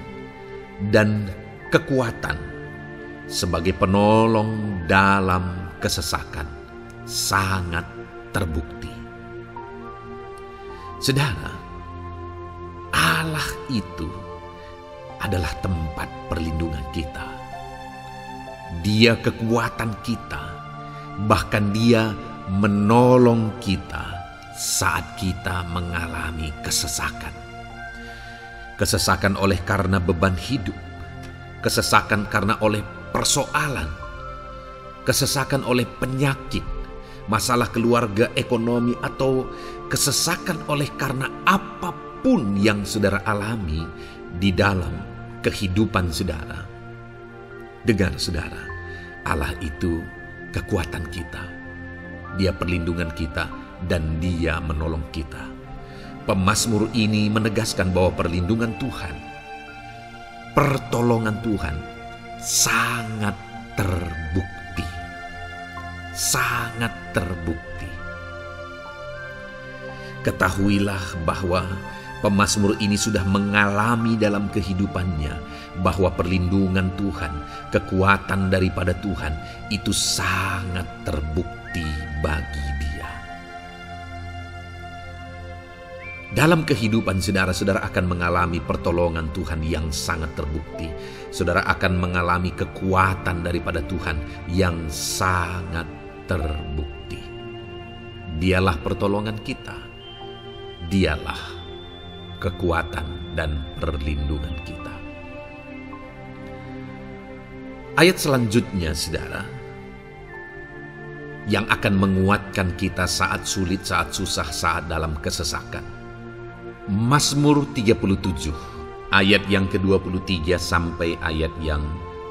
dan kekuatan sebagai penolong dalam kesesakan sangat terbukti. Saudara, Allah itu adalah tempat perlindungan kita. Dia kekuatan kita, bahkan Dia menolong kita saat kita mengalami kesesakan. Kesesakan oleh karena beban hidup, kesesakan karena oleh persoalan, kesesakan oleh penyakit, masalah keluarga, ekonomi, atau kesesakan oleh karena apapun yang saudara alami di dalam kehidupan saudara. Dengar saudara, Allah itu kekuatan kita, Dia perlindungan kita, dan Dia menolong kita. Pemazmur ini menegaskan bahwa perlindungan Tuhan, pertolongan Tuhan sangat terbukti. Sangat terbukti. Ketahuilah bahwa pemazmur ini sudah mengalami dalam kehidupannya bahwa perlindungan Tuhan, kekuatan daripada Tuhan itu sangat terbukti bagi dia. Dalam kehidupan saudara-saudara akan mengalami pertolongan Tuhan yang sangat terbukti. Saudara akan mengalami kekuatan daripada Tuhan yang sangat terbukti. Dialah pertolongan kita. Dialah kekuatan dan perlindungan kita. Ayat selanjutnya saudara, yang akan menguatkan kita saat sulit, saat susah, saat dalam kesesakan. Mazmur 37 ayat yang ke-23 sampai ayat yang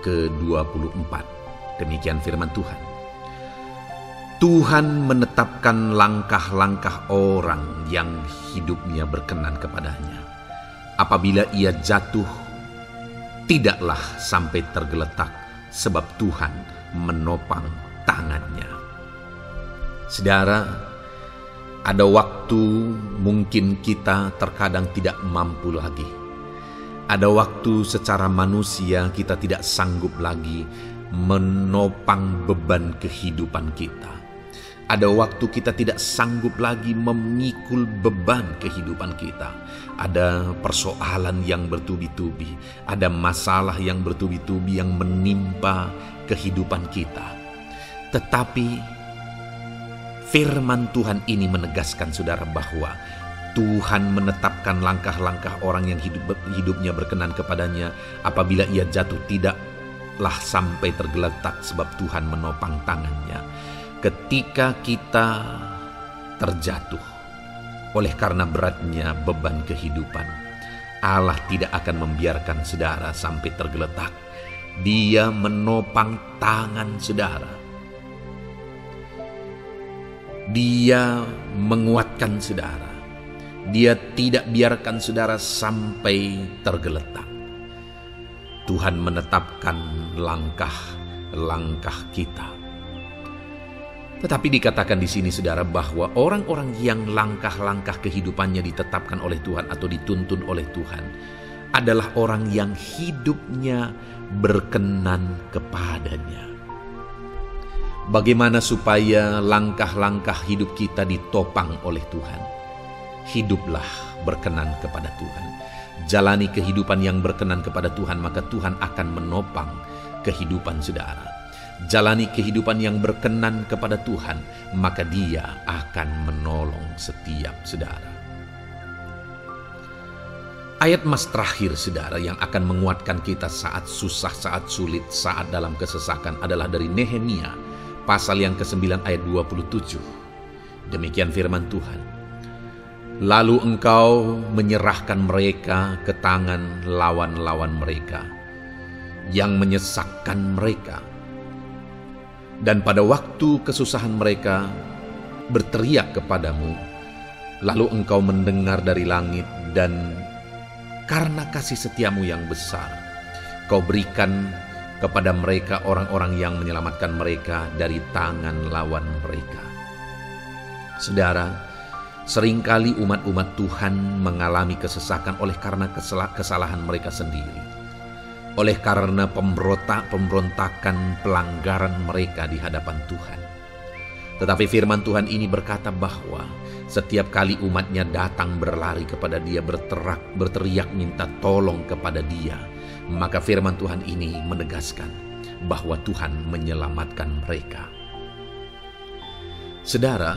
ke-24. Demikian firman Tuhan. Tuhan menetapkan langkah-langkah orang yang hidupnya berkenan kepadanya. Apabila ia jatuh, tidaklah sampai tergeletak, sebab Tuhan menopang tangannya. Saudara, ada waktu mungkin kita terkadang tidak mampu lagi. Ada waktu secara manusia kita tidak sanggup lagi menopang beban kehidupan kita. Ada waktu kita tidak sanggup lagi memikul beban kehidupan kita. Ada persoalan yang bertubi-tubi, ada masalah yang bertubi-tubi yang menimpa kehidupan kita. Tetapi firman Tuhan ini menegaskan saudara bahwa Tuhan menetapkan langkah-langkah orang yang hidupnya berkenan kepadanya. Apabila ia jatuh, tidaklah sampai tergeletak, sebab Tuhan menopang tangannya. Ketika kita terjatuh oleh karena beratnya beban kehidupan, Allah tidak akan membiarkan saudara sampai tergeletak. Dia menopang tangan saudara. Dia menguatkan saudara. Dia tidak biarkan saudara sampai tergeletak. Tuhan menetapkan langkah-langkah kita. Tetapi dikatakan di sini saudara bahwa orang-orang yang langkah-langkah kehidupannya ditetapkan oleh Tuhan atau dituntun oleh Tuhan adalah orang yang hidupnya berkenan kepadanya. Bagaimana supaya langkah-langkah hidup kita ditopang oleh Tuhan? Hiduplah berkenan kepada Tuhan. Jalani kehidupan yang berkenan kepada Tuhan, maka Tuhan akan menopang kehidupan saudara. jalani kehidupan yang berkenan kepada Tuhan, maka Dia akan menolong setiap saudara. Ayat emas terakhir saudara yang akan menguatkan kita saat susah, saat sulit, saat dalam kesesakan adalah dari Nehemia pasal yang ke-9 ayat 27. Demikian firman Tuhan. Lalu engkau menyerahkan mereka ke tangan lawan-lawan mereka yang menyesakkan mereka. Dan pada waktu kesusahan mereka berteriak kepadamu, lalu engkau mendengar dari langit, dan karena kasih setiamu yang besar, kau berikan kepada mereka orang-orang yang menyelamatkan mereka dari tangan lawan mereka. Saudara, seringkali umat-umat Tuhan mengalami kesesakan oleh karena kesalahan mereka sendiri. Oleh karena pemberontakan, pelanggaran mereka di hadapan Tuhan. Tetapi firman Tuhan ini berkata bahwa setiap kali umatnya datang berlari kepada Dia, berteriak minta tolong kepada Dia, maka firman Tuhan ini menegaskan bahwa Tuhan menyelamatkan mereka. Saudara,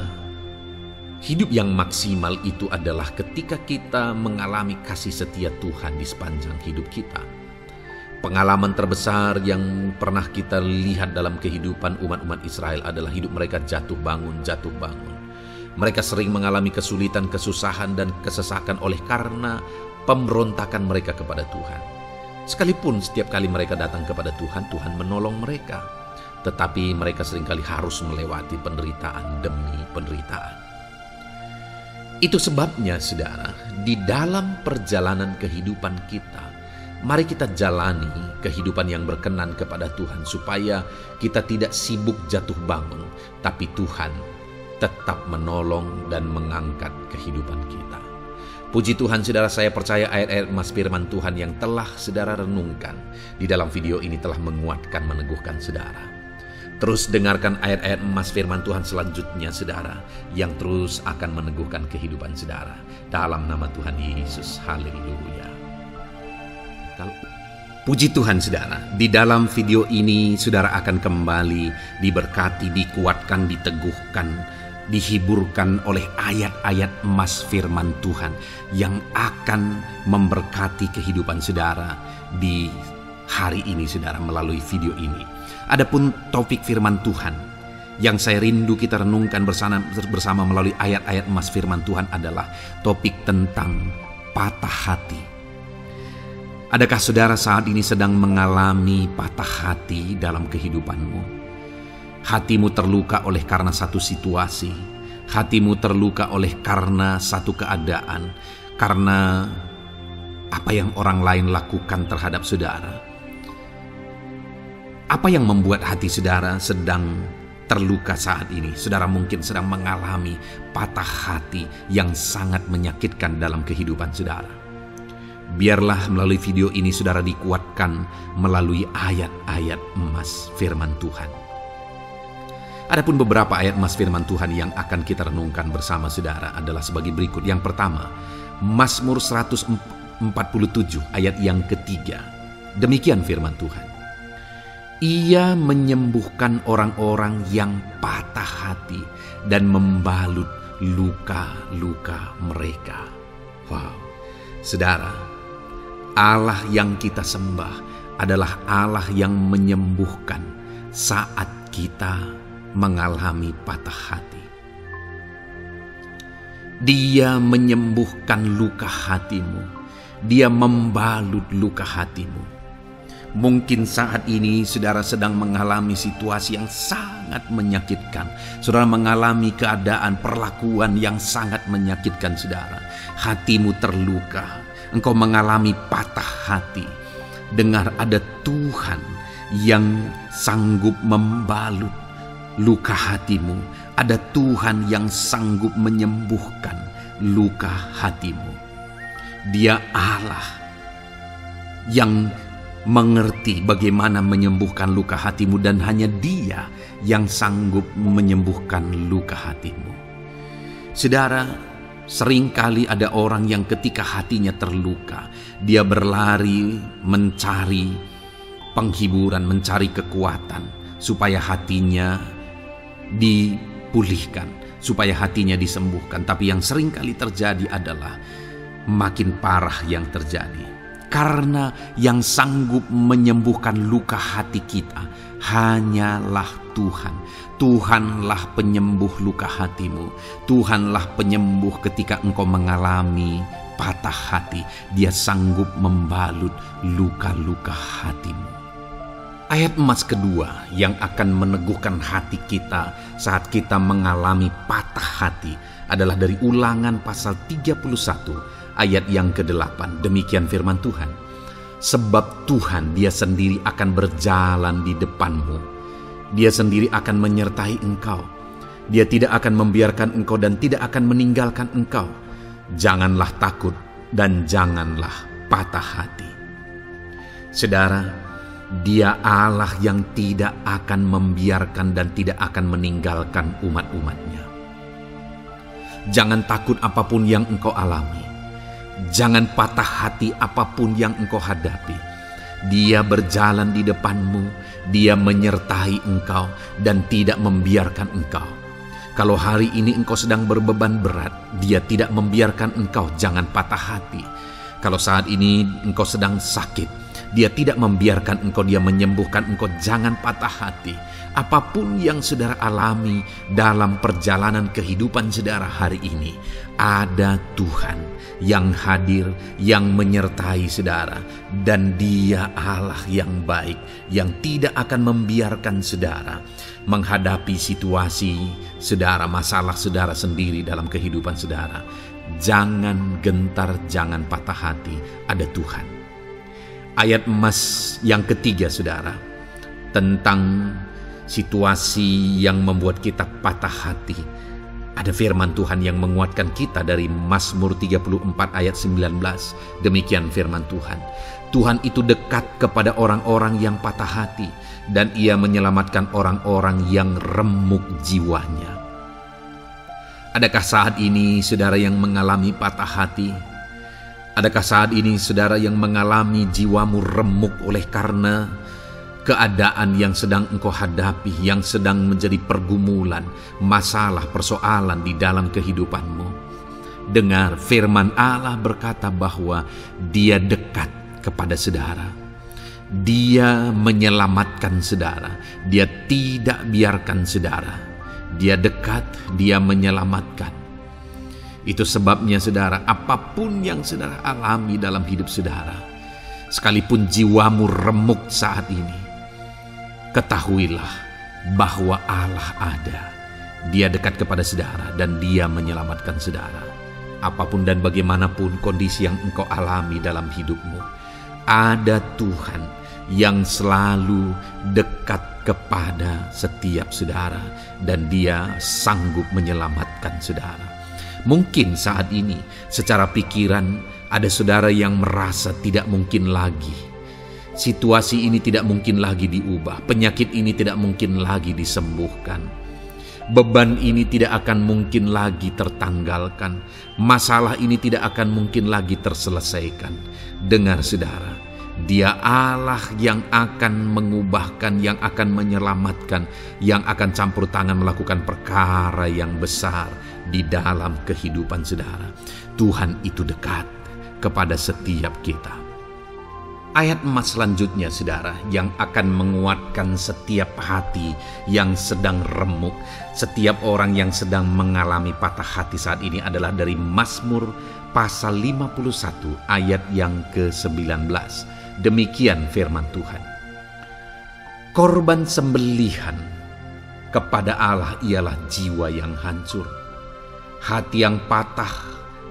hidup yang maksimal itu adalah ketika kita mengalami kasih setia Tuhan di sepanjang hidup kita. Pengalaman terbesar yang pernah kita lihat dalam kehidupan umat-umat Israel adalah hidup mereka jatuh bangun. Mereka sering mengalami kesulitan, kesusahan, dan kesesakan oleh karena pemberontakan mereka kepada Tuhan. Sekalipun setiap kali mereka datang kepada Tuhan, Tuhan menolong mereka. Tetapi mereka seringkali harus melewati penderitaan demi penderitaan. Itu sebabnya, saudara, di dalam perjalanan kehidupan kita, mari kita jalani kehidupan yang berkenan kepada Tuhan supaya kita tidak sibuk jatuh bangun, tapi Tuhan tetap menolong dan mengangkat kehidupan kita. Puji Tuhan, saudara, saya percaya ayat-ayat emas firman Tuhan yang telah saudara renungkan di dalam video ini telah menguatkan, meneguhkan saudara. Terus dengarkan ayat-ayat emas firman Tuhan selanjutnya, saudara, yang terus akan meneguhkan kehidupan saudara. Dalam nama Tuhan Yesus, haleluya. Puji Tuhan, saudara, di dalam video ini saudara akan kembali diberkati, dikuatkan, diteguhkan, dihiburkan oleh ayat-ayat emas firman Tuhan yang akan memberkati kehidupan saudara di hari ini, saudara, melalui video ini. Adapun topik firman Tuhan yang saya rindu kita renungkan bersama melalui ayat-ayat emas firman Tuhan adalah topik tentang patah hati. Adakah saudara saat ini sedang mengalami patah hati dalam kehidupanmu? Hatimu terluka oleh karena satu situasi. Hatimu terluka oleh karena satu keadaan. Karena apa yang orang lain lakukan terhadap saudara. Apa yang membuat hati saudara sedang terluka saat ini? Saudara mungkin sedang mengalami patah hati yang sangat menyakitkan dalam kehidupan saudara. Biarlah melalui video ini saudara dikuatkan melalui ayat-ayat emas firman Tuhan. Adapun beberapa ayat emas firman Tuhan yang akan kita renungkan bersama saudara adalah sebagai berikut. Yang pertama, Mazmur 147 ayat yang ketiga. Demikian firman Tuhan. Ia menyembuhkan orang-orang yang patah hati dan membalut luka-luka mereka. Wow, saudara, Allah yang kita sembah adalah Allah yang menyembuhkan saat kita mengalami patah hati. Dia menyembuhkan luka hatimu. Dia membalut luka hatimu. Mungkin saat ini saudara sedang mengalami situasi yang sangat menyakitkan. Saudara mengalami keadaan perlakuan yang sangat menyakitkan saudara. Hatimu terluka. Engkau mengalami patah hati. Dengar, ada Tuhan yang sanggup membalut luka hatimu. Ada Tuhan yang sanggup menyembuhkan luka hatimu. Dia Allah yang mengerti bagaimana menyembuhkan luka hatimu, dan hanya Dia yang sanggup menyembuhkan luka hatimu. Saudara, seringkali ada orang yang ketika hatinya terluka, dia berlari mencari penghiburan, mencari kekuatan. supaya hatinya dipulihkan, supaya hatinya disembuhkan. Tapi yang sering kali terjadi adalah makin parah yang terjadi. Karena yang sanggup menyembuhkan luka hati kita hanyalah Tuhan. Tuhanlah penyembuh luka hatimu. Tuhanlah penyembuh ketika engkau mengalami patah hati. Dia sanggup membalut luka-luka hatimu. Ayat emas kedua yang akan meneguhkan hati kita saat kita mengalami patah hati adalah dari Ulangan pasal 31 ayat yang ke-8. Demikian firman Tuhan. Sebab Tuhan dia sendiri akan berjalan di depanmu. Dia sendiri akan menyertai engkau. Dia tidak akan membiarkan engkau dan tidak akan meninggalkan engkau. Janganlah takut dan janganlah patah hati. Saudara, Dia Allah yang tidak akan membiarkan dan tidak akan meninggalkan umat-umatnya. Jangan takut apapun yang engkau alami. Jangan patah hati apapun yang engkau hadapi. Dia berjalan di depanmu, Dia menyertai engkau dan tidak membiarkan engkau. Kalau hari ini engkau sedang berbeban berat, Dia tidak membiarkan engkau, jangan patah hati. Kalau saat ini engkau sedang sakit, Dia tidak membiarkan engkau, Dia menyembuhkan engkau, jangan patah hati. Apapun yang saudara alami dalam perjalanan kehidupan saudara hari ini, ada Tuhan yang hadir, yang menyertai saudara, dan Dia Allah yang baik, yang tidak akan membiarkan saudara menghadapi situasi saudara, masalah saudara sendiri dalam kehidupan saudara. Jangan gentar, jangan patah hati, ada Tuhan. Ayat emas yang ketiga saudara, tentang situasi yang membuat kita patah hati. Ada firman Tuhan yang menguatkan kita dari Mazmur 34 ayat 19. Demikian firman Tuhan. Tuhan itu dekat kepada orang-orang yang patah hati, dan Ia menyelamatkan orang-orang yang remuk jiwanya. Adakah saat ini saudara yang mengalami patah hati? Adakah saat ini saudara yang mengalami jiwamu remuk oleh karena keadaan yang sedang engkau hadapi, yang sedang menjadi pergumulan, masalah, persoalan di dalam kehidupanmu? Dengar, firman Allah berkata bahwa Dia dekat kepada saudara. Dia menyelamatkan saudara. Dia tidak biarkan saudara. Dia dekat, Dia menyelamatkan. Itu sebabnya saudara, apapun yang saudara alami dalam hidup saudara, sekalipun jiwamu remuk saat ini, ketahuilah bahwa Allah ada. Dia dekat kepada saudara dan Dia menyelamatkan saudara. Apapun dan bagaimanapun kondisi yang engkau alami dalam hidupmu, ada Tuhan yang selalu dekat kepada setiap saudara dan Dia sanggup menyelamatkan saudara. Mungkin saat ini secara pikiran ada saudara yang merasa tidak mungkin lagi. Situasi ini tidak mungkin lagi diubah. Penyakit ini tidak mungkin lagi disembuhkan. Beban ini tidak akan mungkin lagi tertanggalkan. Masalah ini tidak akan mungkin lagi terselesaikan. Dengar saudara, Dia Allah yang akan mengubahkan, yang akan menyelamatkan, yang akan campur tangan melakukan perkara yang besar di dalam kehidupan saudara. Tuhan itu dekat kepada setiap kita. Ayat emas selanjutnya saudara, yang akan menguatkan setiap hati yang sedang remuk, setiap orang yang sedang mengalami patah hati saat ini adalah dari Mazmur pasal 51 ayat yang ke-19. Demikian firman Tuhan. Korban sembelihan kepada Allah ialah jiwa yang hancur. Hati yang patah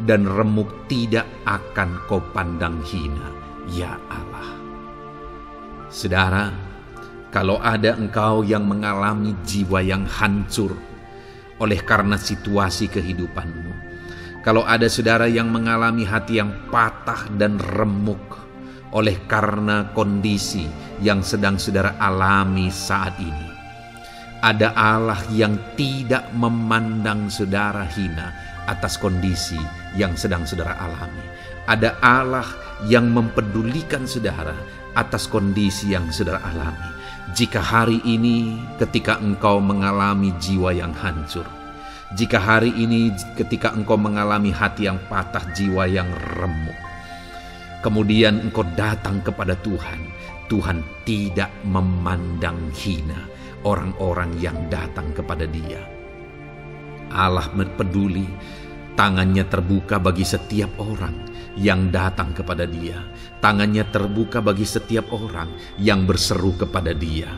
dan remuk tidak akan kau pandang hina, ya Allah. Saudara, kalau ada engkau yang mengalami jiwa yang hancur oleh karena situasi kehidupanmu, kalau ada saudara yang mengalami hati yang patah dan remuk oleh karena kondisi yang sedang saudara alami saat ini, ada Allah yang tidak memandang saudara hina atas kondisi yang sedang saudara alami. Ada Allah yang mempedulikan saudara atas kondisi yang saudara alami. Jika hari ini ketika engkau mengalami jiwa yang hancur, jika hari ini ketika engkau mengalami hati yang patah, jiwa yang remuk, kemudian engkau datang kepada Tuhan, Tuhan tidak memandang hina orang-orang yang datang kepada Dia. Allah peduli, tangannya terbuka bagi setiap orang yang datang kepada Dia. Tangannya terbuka bagi setiap orang yang berseru kepada Dia.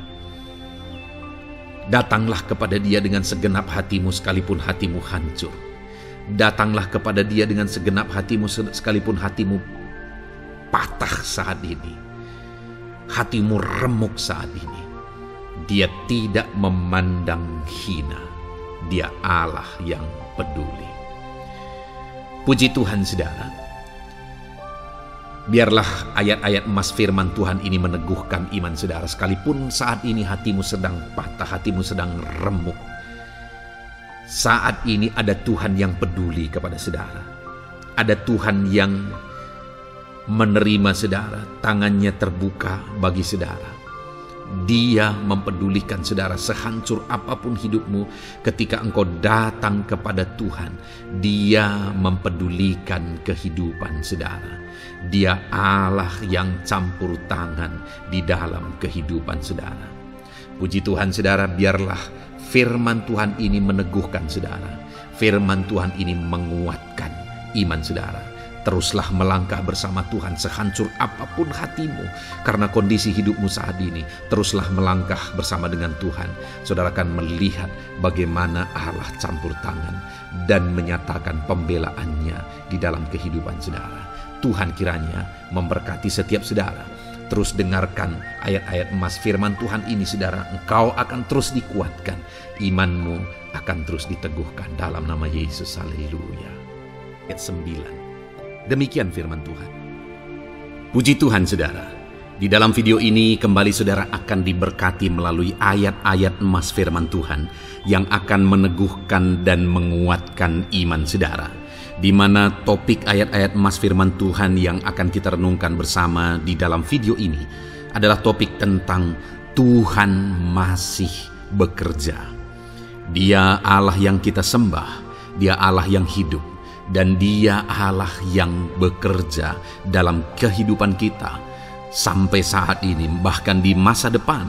Datanglah kepada Dia dengan segenap hatimu sekalipun hatimu hancur. Datanglah kepada Dia dengan segenap hatimu sekalipun hatimu patah saat ini. Hatimu remuk saat ini. Dia tidak memandang hina. Dia Allah yang peduli. Puji Tuhan, saudara. Biarlah ayat-ayat emas firman Tuhan ini meneguhkan iman saudara, sekalipun saat ini hatimu sedang patah, hatimu sedang remuk. Saat ini ada Tuhan yang peduli kepada saudara. Ada Tuhan yang menerima saudara, tangannya terbuka bagi saudara. Dia mempedulikan saudara sehancur apapun hidupmu. Ketika engkau datang kepada Tuhan, Dia mempedulikan kehidupan saudara. Dia Allah yang campur tangan di dalam kehidupan saudara. Puji Tuhan saudara, biarlah firman Tuhan ini meneguhkan saudara. Firman Tuhan ini menguatkan iman saudara. Teruslah melangkah bersama Tuhan sehancur apapun hatimu karena kondisi hidupmu saat ini. Teruslah melangkah bersama dengan Tuhan. Saudara akan melihat bagaimana Allah campur tangan dan menyatakan pembelaannya di dalam kehidupan saudara. Tuhan kiranya memberkati setiap saudara. Terus dengarkan ayat-ayat emas firman Tuhan ini saudara. Engkau akan terus dikuatkan. Imanmu akan terus diteguhkan dalam nama Yesus. Haleluya. Ayat 9. Demikian firman Tuhan. Puji Tuhan saudara. Di dalam video ini kembali saudara akan diberkati melalui ayat-ayat emas firman Tuhan yang akan meneguhkan dan menguatkan iman saudara. Di mana topik ayat-ayat emas firman Tuhan yang akan kita renungkan bersama di dalam video ini adalah topik tentang Tuhan masih bekerja. Dia Allah yang kita sembah, Dia Allah yang hidup. Dan Dia Allah yang bekerja dalam kehidupan kita sampai saat ini, bahkan di masa depan.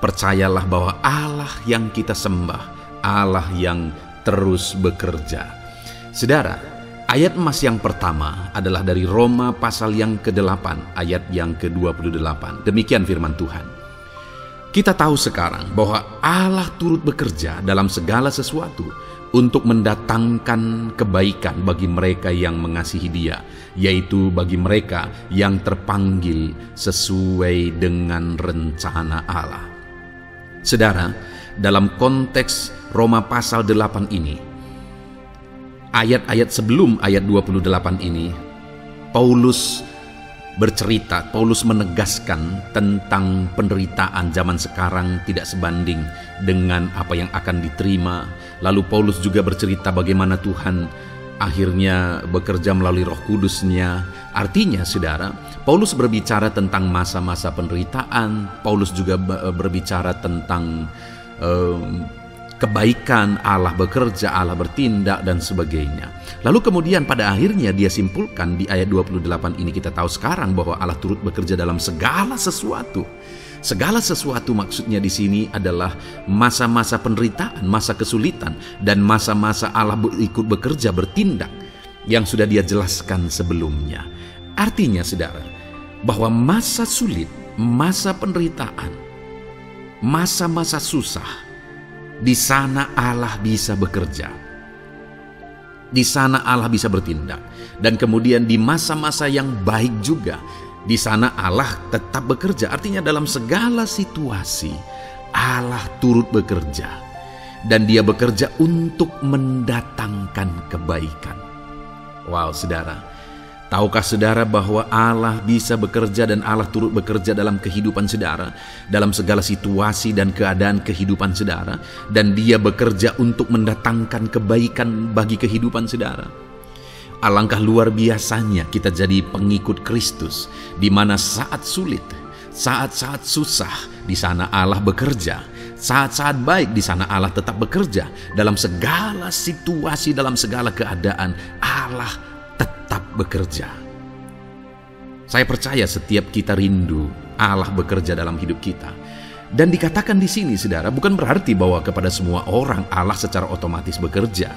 Percayalah bahwa Allah yang kita sembah, Allah yang terus bekerja. Saudara, ayat emas yang pertama adalah dari Roma pasal yang ke-8 ayat yang ke-28. Demikian firman Tuhan. Kita tahu sekarang bahwa Allah turut bekerja dalam segala sesuatu untuk mendatangkan kebaikan bagi mereka yang mengasihi Dia, yaitu bagi mereka yang terpanggil sesuai dengan rencana Allah. Saudara, dalam konteks Roma pasal 8 ini, ayat-ayat sebelum ayat 28 ini, Paulus bercerita, Paulus menegaskan tentang penderitaan zaman sekarang tidak sebanding dengan apa yang akan diterima. Lalu Paulus juga bercerita bagaimana Tuhan akhirnya bekerja melalui Roh Kudus-Nya. Artinya saudara, Paulus berbicara tentang masa-masa penderitaan. Paulus juga berbicara tentang kebaikan, Allah bekerja, Allah bertindak dan sebagainya. Lalu kemudian pada akhirnya dia simpulkan di ayat 28 ini, kita tahu sekarang bahwa Allah turut bekerja dalam segala sesuatu. Segala sesuatu maksudnya di sini adalah masa-masa penderitaan, masa kesulitan, dan masa-masa Allah ikut bekerja, bertindak yang sudah Dia jelaskan sebelumnya. Artinya saudara, bahwa masa sulit, masa penderitaan, masa-masa susah, di sana Allah bisa bekerja. Di sana Allah bisa bertindak. Dan kemudian di masa-masa yang baik juga, di sana Allah tetap bekerja. Artinya dalam segala situasi Allah turut bekerja. Dan Dia bekerja untuk mendatangkan kebaikan. Wow saudara, tahukah saudara bahwa Allah bisa bekerja dan Allah turut bekerja dalam kehidupan saudara, dalam segala situasi dan keadaan kehidupan saudara, dan Dia bekerja untuk mendatangkan kebaikan bagi kehidupan saudara. Alangkah luar biasanya kita jadi pengikut Kristus, di mana saat sulit, saat-saat susah, di sana Allah bekerja. Saat-saat baik, di sana Allah tetap bekerja. Dalam segala situasi, dalam segala keadaan, Allah tetap bekerja. Saya percaya setiap kita rindu Allah bekerja dalam hidup kita. Dan dikatakan di sini, saudara, bukan berarti bahwa kepada semua orang Allah secara otomatis bekerja.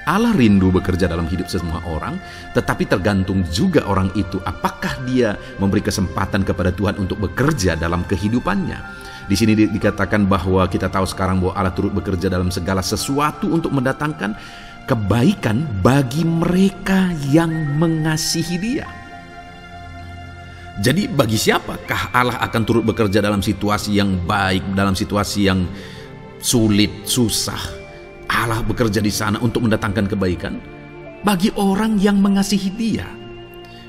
Allah rindu bekerja dalam hidup semua orang, tetapi tergantung juga orang itu apakah dia memberi kesempatan kepada Tuhan untuk bekerja dalam kehidupannya. Di sini dikatakan bahwa kita tahu sekarang bahwa Allah turut bekerja dalam segala sesuatu untuk mendatangkan kebaikan bagi mereka yang mengasihi Dia. Jadi bagi siapakah Allah akan turut bekerja dalam situasi yang baik, dalam situasi yang sulit, susah? Allah bekerja di sana untuk mendatangkan kebaikan bagi orang yang mengasihi Dia.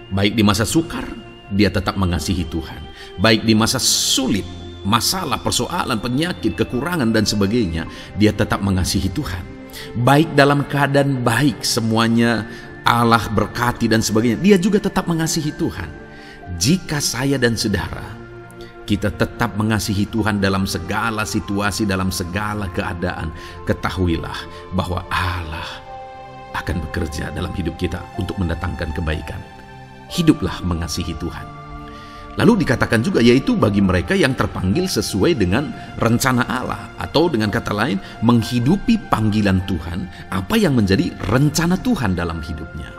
Baik di masa sukar, dia tetap mengasihi Tuhan. Baik di masa sulit, masalah, persoalan, penyakit, kekurangan dan sebagainya, dia tetap mengasihi Tuhan. Baik dalam keadaan baik, semuanya Allah berkati dan sebagainya, dia juga tetap mengasihi Tuhan. Jika saya dan saudara kita tetap mengasihi Tuhan dalam segala situasi, dalam segala keadaan, ketahuilah bahwa Allah akan bekerja dalam hidup kita untuk mendatangkan kebaikan. Hiduplah mengasihi Tuhan. Lalu dikatakan juga, yaitu bagi mereka yang terpanggil sesuai dengan rencana Allah, atau dengan kata lain, menghidupi panggilan Tuhan, apa yang menjadi rencana Tuhan dalam hidupnya.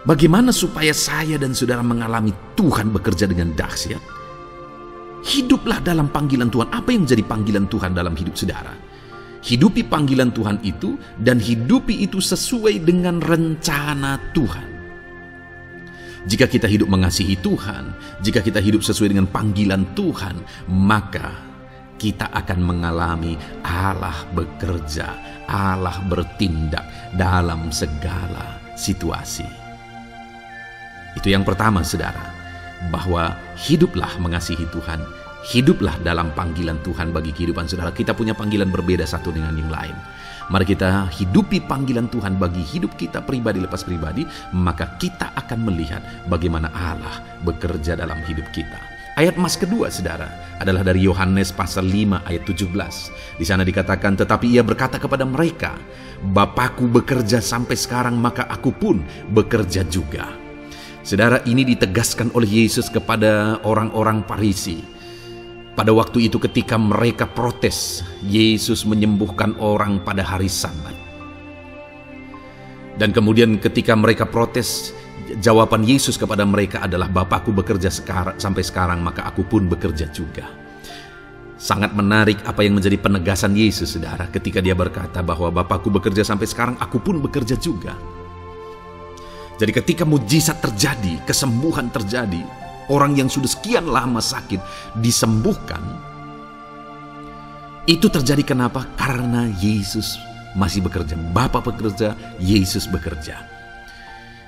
Bagaimana supaya saya dan saudara mengalami Tuhan bekerja dengan dahsyat? Hiduplah dalam panggilan Tuhan. Apa yang menjadi panggilan Tuhan dalam hidup saudara? Hidupi panggilan Tuhan itu, dan hidupi itu sesuai dengan rencana Tuhan. Jika kita hidup mengasihi Tuhan, jika kita hidup sesuai dengan panggilan Tuhan, maka kita akan mengalami Allah bekerja, Allah bertindak dalam segala situasi. Itu yang pertama, saudara, bahwa hiduplah mengasihi Tuhan, hiduplah dalam panggilan Tuhan bagi kehidupan saudara. Kita punya panggilan berbeda satu dengan yang lain. Mari kita hidupi panggilan Tuhan bagi hidup kita pribadi lepas pribadi, maka kita akan melihat bagaimana Allah bekerja dalam hidup kita. Ayat emas kedua, saudara, adalah dari Yohanes pasal 5 ayat 17. Di sana dikatakan, tetapi ia berkata kepada mereka, Bapakku bekerja sampai sekarang, maka aku pun bekerja juga. Saudara, ini ditegaskan oleh Yesus kepada orang-orang Farisi. Pada waktu itu ketika mereka protes, Yesus menyembuhkan orang pada hari Sabat. Dan kemudian ketika mereka protes, jawaban Yesus kepada mereka adalah, Bapakku bekerja sampai sekarang, maka aku pun bekerja juga. Sangat menarik apa yang menjadi penegasan Yesus, saudara, ketika dia berkata bahwa Bapakku bekerja sampai sekarang, aku pun bekerja juga. Jadi ketika mujizat terjadi, kesembuhan terjadi, orang yang sudah sekian lama sakit disembuhkan, itu terjadi kenapa? Karena Yesus masih bekerja. Bapa bekerja, Yesus bekerja.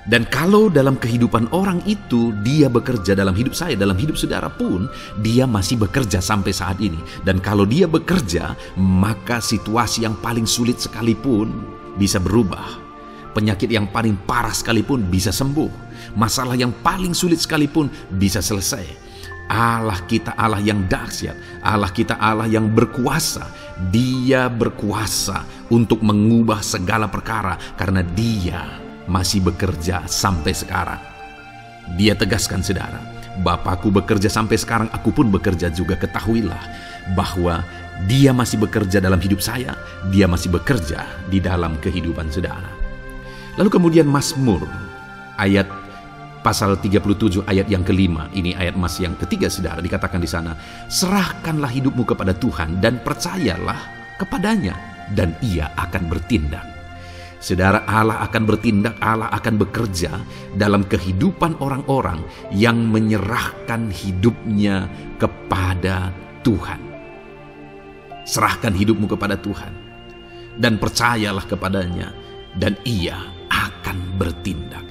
Dan kalau dalam kehidupan orang itu, dia bekerja dalam hidup saya, dalam hidup saudara pun, dia masih bekerja sampai saat ini. Dan kalau dia bekerja, maka situasi yang paling sulit sekalipun bisa berubah. Penyakit yang paling parah sekalipun bisa sembuh. Masalah yang paling sulit sekalipun bisa selesai. Allah kita Allah yang dahsyat. Allah kita Allah yang berkuasa. Dia berkuasa untuk mengubah segala perkara karena Dia masih bekerja sampai sekarang. Dia tegaskan, saudara, Bapakku bekerja sampai sekarang, aku pun bekerja juga. Ketahuilah bahwa Dia masih bekerja dalam hidup saya. Dia masih bekerja di dalam kehidupan saudara. Lalu kemudian Mazmur ayat pasal 37 ayat yang kelima, ini ayat emas yang ketiga, saudara, dikatakan di sana, serahkanlah hidupmu kepada Tuhan dan percayalah kepadanya dan Ia akan bertindak. Saudara, Allah akan bertindak, Allah akan bekerja dalam kehidupan orang-orang yang menyerahkan hidupnya kepada Tuhan. Serahkan hidupmu kepada Tuhan dan percayalah kepadanya dan Ia akan bertindak.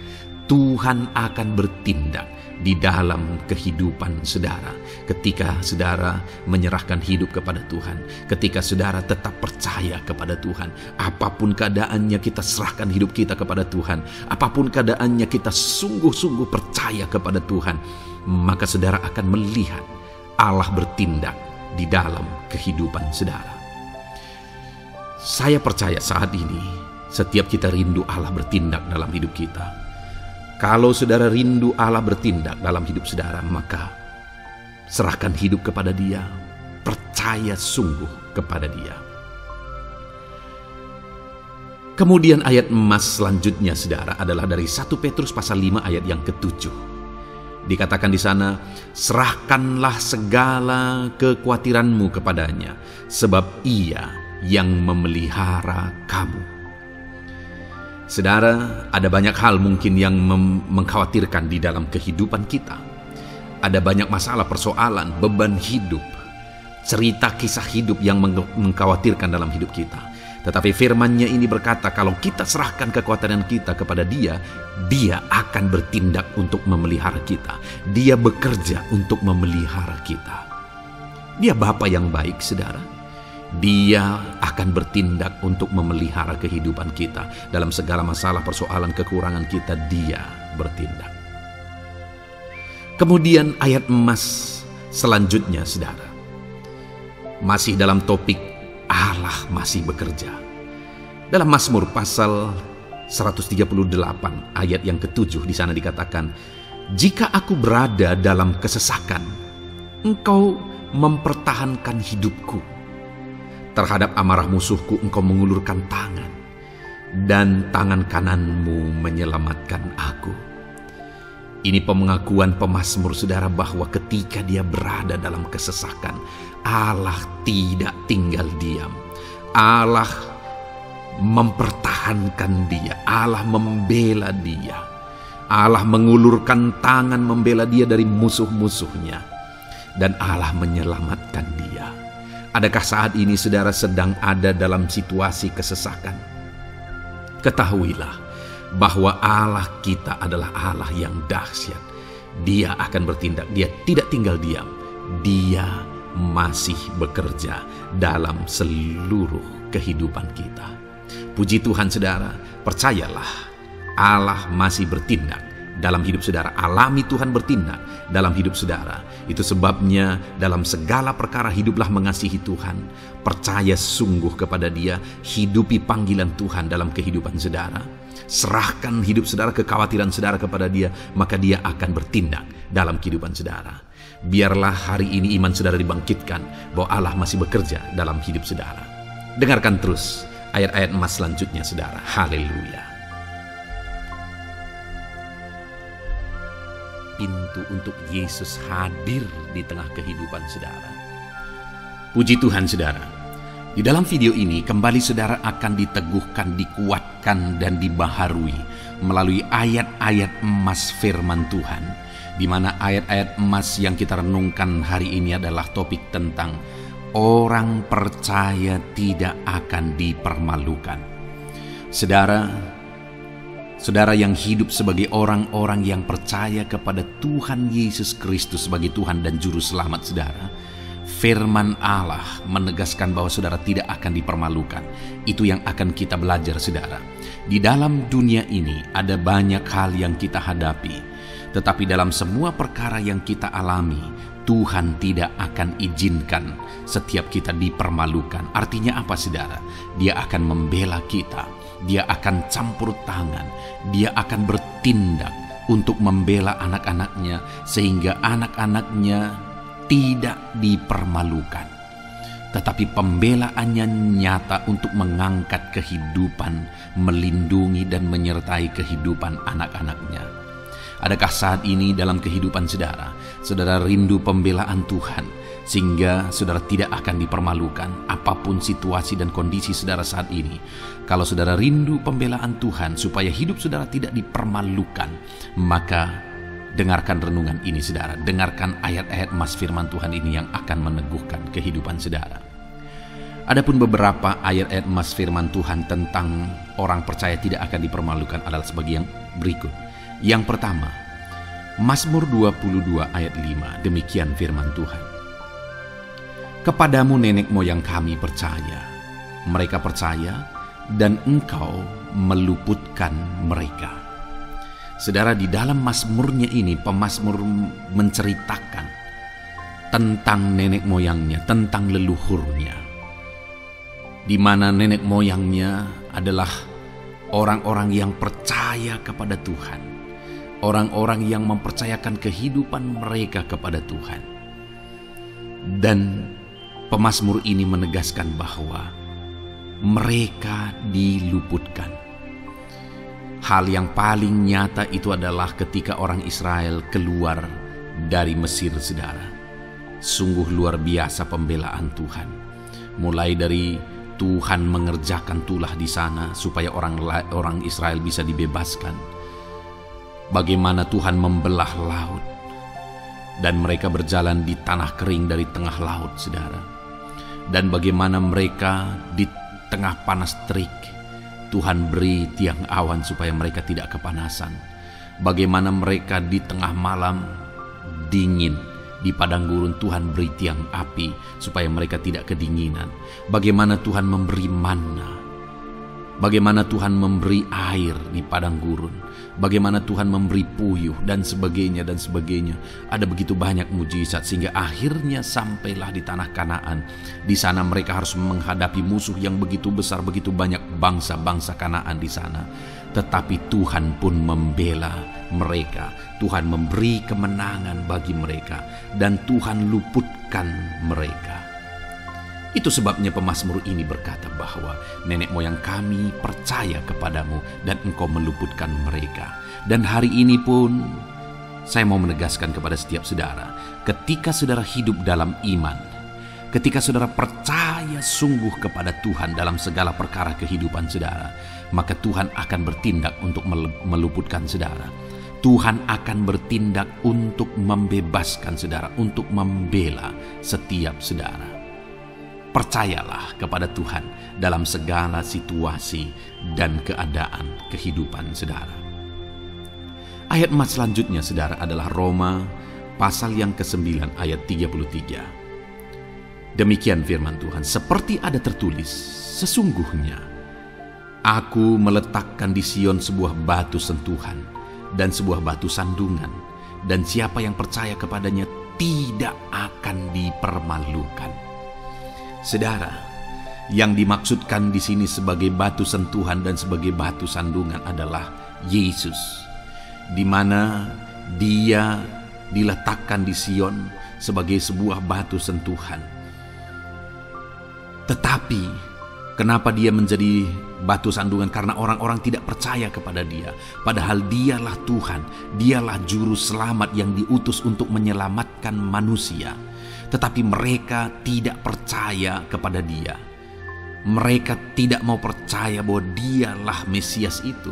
Tuhan akan bertindak di dalam kehidupan saudara ketika saudara menyerahkan hidup kepada Tuhan, ketika saudara tetap percaya kepada Tuhan. Apapun keadaannya, kita serahkan hidup kita kepada Tuhan. Apapun keadaannya, kita sungguh-sungguh percaya kepada Tuhan, maka saudara akan melihat Allah bertindak di dalam kehidupan saudara. Saya percaya saat ini setiap kita rindu Allah bertindak dalam hidup kita. Kalau saudara rindu Allah bertindak dalam hidup saudara, maka serahkan hidup kepada Dia, percaya sungguh kepada Dia. Kemudian ayat emas selanjutnya saudara adalah dari 1 Petrus pasal 5 ayat yang ke-7. Dikatakan di sana, serahkanlah segala kekhawatiranmu kepadanya, sebab Ia yang memelihara kamu. Saudara, ada banyak hal mungkin yang mengkhawatirkan di dalam kehidupan kita. Ada banyak masalah, persoalan, beban hidup, cerita kisah hidup yang mengkhawatirkan dalam hidup kita. Tetapi firman-Nya ini berkata, kalau kita serahkan kekhawatiran kita kepada Dia, Dia akan bertindak untuk memelihara kita. Dia bekerja untuk memelihara kita. Dia Bapa yang baik, saudara. Dia akan bertindak untuk memelihara kehidupan kita. Dalam segala masalah, persoalan, kekurangan kita, Dia bertindak. Kemudian ayat emas selanjutnya, saudara, masih dalam topik Allah masih bekerja. Dalam Mazmur pasal 138 ayat yang ke-7 di sana dikatakan, jika aku berada dalam kesesakan, Engkau mempertahankan hidupku. Terhadap amarah musuhku Engkau mengulurkan tangan, dan tangan kananmu menyelamatkan aku. Ini pengakuan pemazmur saudara bahwa ketika dia berada dalam kesesakan, Allah tidak tinggal diam. Allah mempertahankan dia. Allah membela dia. Allah mengulurkan tangan membela dia dari musuh-musuhnya. Dan Allah menyelamatkan dia. Adakah saat ini saudara sedang ada dalam situasi kesesakan? Ketahuilah bahwa Allah kita adalah Allah yang dahsyat. Dia akan bertindak. Dia tidak tinggal diam. Dia masih bekerja dalam seluruh kehidupan kita. Puji Tuhan saudara, percayalah Allah masih bertindak dalam hidup saudara. Alami Tuhan bertindak dalam hidup saudara. Itu sebabnya dalam segala perkara hiduplah mengasihi Tuhan. Percaya sungguh kepada Dia. Hidupi panggilan Tuhan dalam kehidupan saudara. Serahkan hidup saudara, kekhawatiran saudara kepada Dia, maka Dia akan bertindak dalam kehidupan saudara. Biarlah hari ini iman saudara dibangkitkan bahwa Allah masih bekerja dalam hidup saudara. Dengarkan terus ayat-ayat emas selanjutnya saudara. Haleluya. Pintu untuk Yesus hadir di tengah kehidupan saudara. Puji Tuhan saudara. Di dalam video ini kembali saudara akan diteguhkan, dikuatkan dan dibaharui melalui ayat-ayat emas firman Tuhan, di mana ayat-ayat emas yang kita renungkan hari ini adalah topik tentang orang percaya tidak akan dipermalukan. Saudara yang hidup sebagai orang-orang yang percaya kepada Tuhan Yesus Kristus sebagai Tuhan dan Juru Selamat saudara, firman Allah menegaskan bahwa saudara tidak akan dipermalukan. Itu yang akan kita belajar saudara. Di dalam dunia ini ada banyak hal yang kita hadapi, tetapi dalam semua perkara yang kita alami, Tuhan tidak akan izinkan setiap kita dipermalukan. Artinya apa saudara? Dia akan membela kita. Dia akan campur tangan. Dia akan bertindak untuk membela anak-anaknya sehingga anak-anaknya tidak dipermalukan. Tetapi pembelaannya nyata untuk mengangkat kehidupan, melindungi dan menyertai kehidupan anak-anaknya. Adakah saat ini dalam kehidupan saudara rindu pembelaan Tuhan sehingga saudara tidak akan dipermalukan apapun situasi dan kondisi saudara saat ini? Kalau saudara rindu pembelaan Tuhan supaya hidup saudara tidak dipermalukan, maka dengarkan renungan ini saudara. Dengarkan ayat-ayat emas firman Tuhan ini yang akan meneguhkan kehidupan saudara. Adapun beberapa ayat-ayat emas firman Tuhan tentang orang percaya tidak akan dipermalukan adalah sebagai yang berikut. Yang pertama, Mazmur 22 ayat 5, demikian firman Tuhan. Kepadamu nenek moyang kami percaya, mereka percaya dan Engkau meluputkan mereka. Saudara, di dalam mazmurnya ini pemazmur menceritakan tentang nenek moyangnya, tentang leluhurnya, di mana nenek moyangnya adalah orang-orang yang percaya kepada Tuhan, orang-orang yang mempercayakan kehidupan mereka kepada Tuhan. Dan pemazmur ini menegaskan bahwa mereka diluputkan. Hal yang paling nyata itu adalah ketika orang Israel keluar dari Mesir, saudara. Sungguh luar biasa pembelaan Tuhan. Mulai dari Tuhan mengerjakan tulah di sana supaya orang Israel bisa dibebaskan. Bagaimana Tuhan membelah laut dan mereka berjalan di tanah kering dari tengah laut, saudara. Dan bagaimana mereka di tengah panas terik, Tuhan beri tiang awan supaya mereka tidak kepanasan. Bagaimana mereka di tengah malam dingin, di padang gurun Tuhan beri tiang api supaya mereka tidak kedinginan. Bagaimana Tuhan memberi manna, bagaimana Tuhan memberi air di padang gurun, bagaimana Tuhan memberi puyuh dan sebagainya dan sebagainya. Ada begitu banyak mujizat sehingga akhirnya sampailah di tanah Kanaan. Di sana mereka harus menghadapi musuh yang begitu besar, begitu banyak bangsa-bangsa Kanaan di sana. Tetapi Tuhan pun membela mereka. Tuhan memberi kemenangan bagi mereka dan Tuhan luputkan mereka. Itu sebabnya pemazmur ini berkata bahwa nenek moyang kami percaya kepadamu dan engkau meluputkan mereka. Dan hari ini pun saya mau menegaskan kepada setiap saudara, ketika saudara hidup dalam iman, ketika saudara percaya sungguh kepada Tuhan dalam segala perkara kehidupan saudara, maka Tuhan akan bertindak untuk meluputkan saudara. Tuhan akan bertindak untuk membebaskan saudara, untuk membela setiap saudara. Percayalah kepada Tuhan dalam segala situasi dan keadaan kehidupan saudara. Ayat emas selanjutnya saudara adalah Roma pasal yang ke-9 ayat 33. Demikian firman Tuhan, seperti ada tertulis, sesungguhnya aku meletakkan di Sion sebuah batu sentuhan dan sebuah batu sandungan, dan siapa yang percaya kepadanya tidak akan dipermalukan. Saudara, yang dimaksudkan di sini sebagai batu sentuhan dan sebagai batu sandungan adalah Yesus, di mana Dia diletakkan di Sion sebagai sebuah batu sentuhan. Tetapi kenapa Dia menjadi batu sandungan? Karena orang-orang tidak percaya kepada Dia. Padahal Dialah Tuhan, Dialah juru selamat yang diutus untuk menyelamatkan manusia. Tetapi mereka tidak percaya kepada Dia. Mereka tidak mau percaya bahwa Dialah Mesias itu.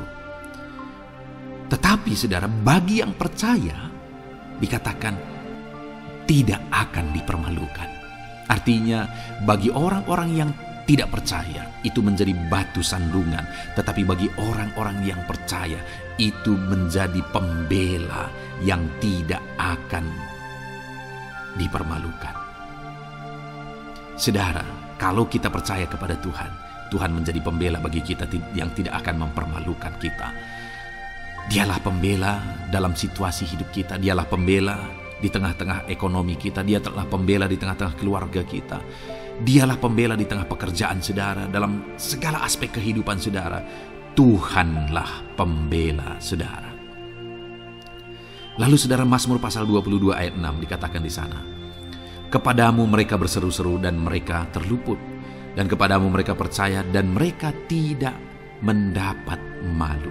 Tetapi saudara, bagi yang percaya dikatakan tidak akan dipermalukan. Artinya bagi orang-orang yang tidak percaya itu menjadi batu sandungan, tetapi bagi orang-orang yang percaya itu menjadi pembela yang tidak akan dipermalukan. Saudara, kalau kita percaya kepada Tuhan, Tuhan menjadi pembela bagi kita yang tidak akan mempermalukan kita. Dialah pembela dalam situasi hidup kita, Dialah pembela di tengah-tengah ekonomi kita, Dia telah pembela di tengah-tengah keluarga kita. Dialah pembela di tengah pekerjaan saudara, dalam segala aspek kehidupan saudara. Tuhanlah pembela saudara. Lalu saudara, Mazmur pasal 22 ayat 6 dikatakan di sana, kepadamu mereka berseru-seru dan mereka terluput, dan kepadamu mereka percaya dan mereka tidak mendapat malu.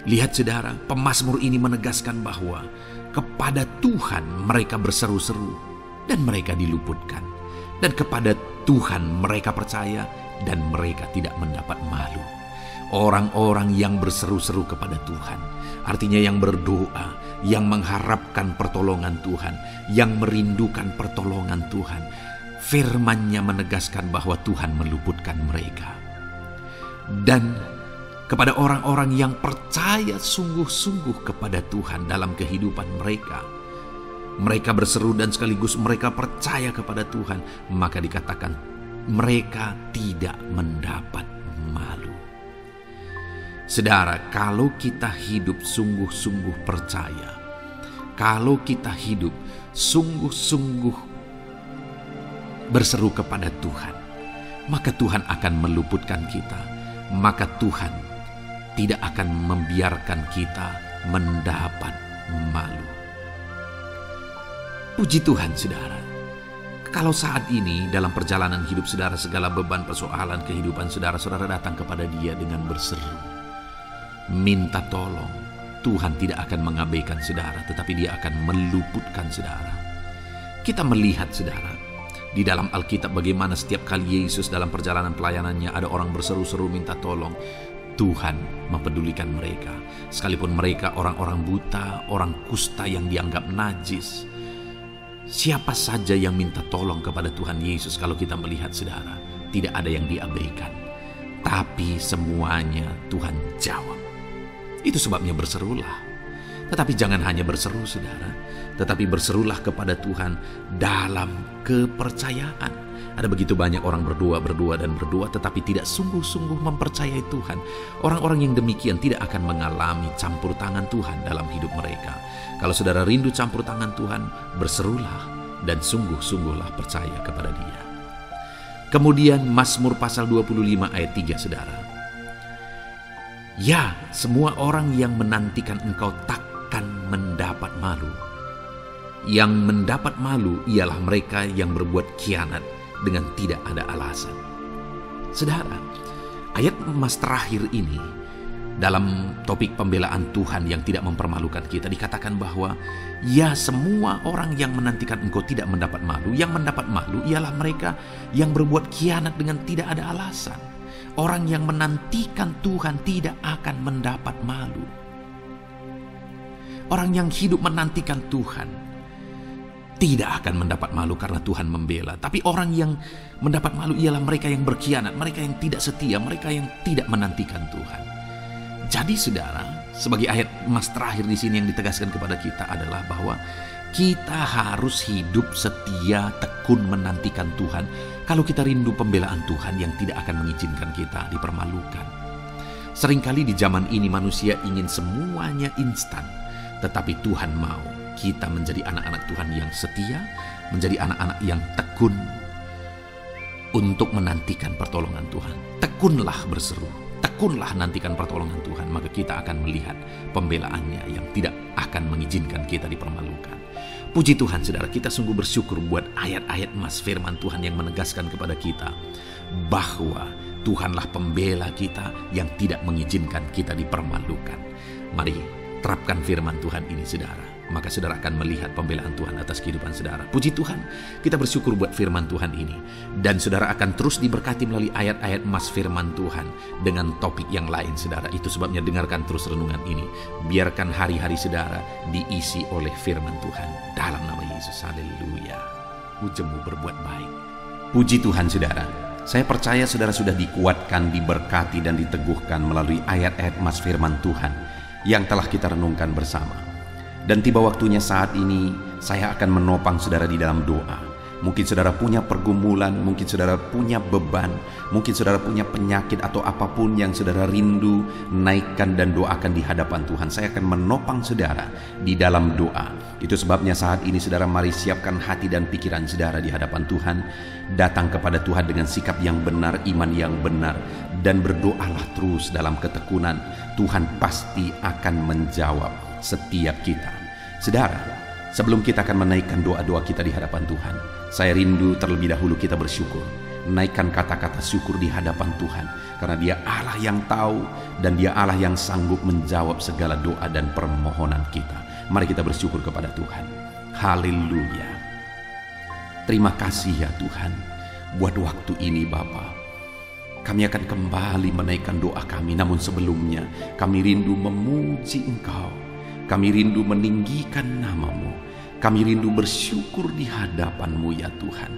Lihat saudara, pemazmur ini menegaskan bahwa kepada Tuhan mereka berseru-seru dan mereka diluputkan, dan kepada Tuhan mereka percaya dan mereka tidak mendapat malu. Orang-orang yang berseru-seru kepada Tuhan, artinya yang berdoa, yang mengharapkan pertolongan Tuhan, yang merindukan pertolongan Tuhan, firman-Nya menegaskan bahwa Tuhan meluputkan mereka. Dan kepada orang-orang yang percaya sungguh-sungguh kepada Tuhan dalam kehidupan mereka, mereka berseru dan sekaligus mereka percaya kepada Tuhan, maka dikatakan mereka tidak mendapat malu. Saudara, kalau kita hidup sungguh-sungguh percaya, kalau kita hidup sungguh-sungguh berseru kepada Tuhan, maka Tuhan akan meluputkan kita. Maka Tuhan tidak akan membiarkan kita mendapat malu. Puji Tuhan, saudara. Kalau saat ini dalam perjalanan hidup saudara, segala beban persoalan kehidupan saudara datang kepada Dia dengan berseru, minta tolong, Tuhan tidak akan mengabaikan saudara, tetapi Dia akan meluputkan saudara. Kita melihat, saudara, di dalam Alkitab bagaimana setiap kali Yesus dalam perjalanan pelayanannya ada orang berseru-seru minta tolong, Tuhan mempedulikan mereka. Sekalipun mereka orang-orang buta, orang kusta yang dianggap najis. Siapa saja yang minta tolong kepada Tuhan Yesus, kalau kita melihat, saudara, tidak ada yang diabaikan. Tapi semuanya Tuhan jawab. Itu sebabnya berserulah. Tetapi jangan hanya berseru, saudara, tetapi berserulah kepada Tuhan dalam kepercayaan. Ada begitu banyak orang berdoa, tetapi tidak sungguh-sungguh mempercayai Tuhan. Orang-orang yang demikian tidak akan mengalami campur tangan Tuhan dalam hidup mereka. Kalau saudara rindu campur tangan Tuhan, berserulah dan sungguh-sungguhlah percaya kepada Dia. Kemudian Mazmur pasal 25 ayat 3, saudara. Ya, semua orang yang menantikan Engkau takkan mendapat malu. Yang mendapat malu ialah mereka yang berbuat khianat dengan tidak ada alasan. Saudara, ayat emas terakhir ini dalam topik pembelaan Tuhan yang tidak mempermalukan kita, dikatakan bahwa ya, semua orang yang menantikan Engkau tidak mendapat malu. Yang mendapat malu ialah mereka yang berbuat khianat dengan tidak ada alasan. Orang yang menantikan Tuhan tidak akan mendapat malu. Orang yang hidup menantikan Tuhan tidak akan mendapat malu karena Tuhan membela. Tapi orang yang mendapat malu ialah mereka yang berkhianat, mereka yang tidak setia, mereka yang tidak menantikan Tuhan. Jadi, saudara, sebagai ayat emas terakhir di sini yang ditegaskan kepada kita adalah bahwa kita harus hidup setia, tekun menantikan Tuhan. Kalau kita rindu pembelaan Tuhan yang tidak akan mengizinkan kita dipermalukan. Seringkali di zaman ini manusia ingin semuanya instan, tetapi Tuhan mau kita menjadi anak-anak Tuhan yang setia, menjadi anak-anak yang tekun untuk menantikan pertolongan Tuhan. Tekunlah berseru, tekunlah nantikan pertolongan Tuhan, maka kita akan melihat pembelaannya yang tidak akan mengizinkan kita dipermalukan. Puji Tuhan, saudara, kita sungguh bersyukur buat ayat-ayat emas firman Tuhan yang menegaskan kepada kita bahwa Tuhanlah pembela kita yang tidak mengizinkan kita dipermalukan. Mari terapkan firman Tuhan ini, saudara. Maka saudara akan melihat pembelaan Tuhan atas kehidupan saudara. Puji Tuhan, kita bersyukur buat firman Tuhan ini. Dan saudara akan terus diberkati melalui ayat-ayat emas firman Tuhan dengan topik yang lain, saudara. Itu sebabnya dengarkan terus renungan ini. Biarkan hari-hari saudara diisi oleh firman Tuhan. Dalam nama Yesus, haleluya. Ujemu berbuat baik. Puji Tuhan, saudara. Saya percaya saudara sudah dikuatkan, diberkati, dan diteguhkan melalui ayat-ayat emas firman Tuhan yang telah kita renungkan bersama. Dan tiba waktunya saat ini saya akan menopang saudara di dalam doa. Mungkin saudara punya pergumulan, mungkin saudara punya beban, mungkin saudara punya penyakit atau apapun yang saudara rindu, naikkan dan doakan di hadapan Tuhan. Saya akan menopang saudara di dalam doa. Itu sebabnya saat ini saudara mari siapkan hati dan pikiran saudara di hadapan Tuhan. Datang kepada Tuhan dengan sikap yang benar, iman yang benar, dan berdoalah terus dalam ketekunan. Tuhan pasti akan menjawab setiap kita. Saudara, sebelum kita akan menaikkan doa-doa kita di hadapan Tuhan, saya rindu terlebih dahulu kita bersyukur. Naikkan kata-kata syukur di hadapan Tuhan, karena Dia Allah yang tahu dan Dia Allah yang sanggup menjawab segala doa dan permohonan kita. Mari kita bersyukur kepada Tuhan. Haleluya. Terima kasih ya Tuhan buat waktu ini Bapa. Kami akan kembali menaikkan doa kami, namun sebelumnya kami rindu memuji Engkau. Kami rindu meninggikan nama-Mu. Kami rindu bersyukur di hadapan-Mu ya Tuhan.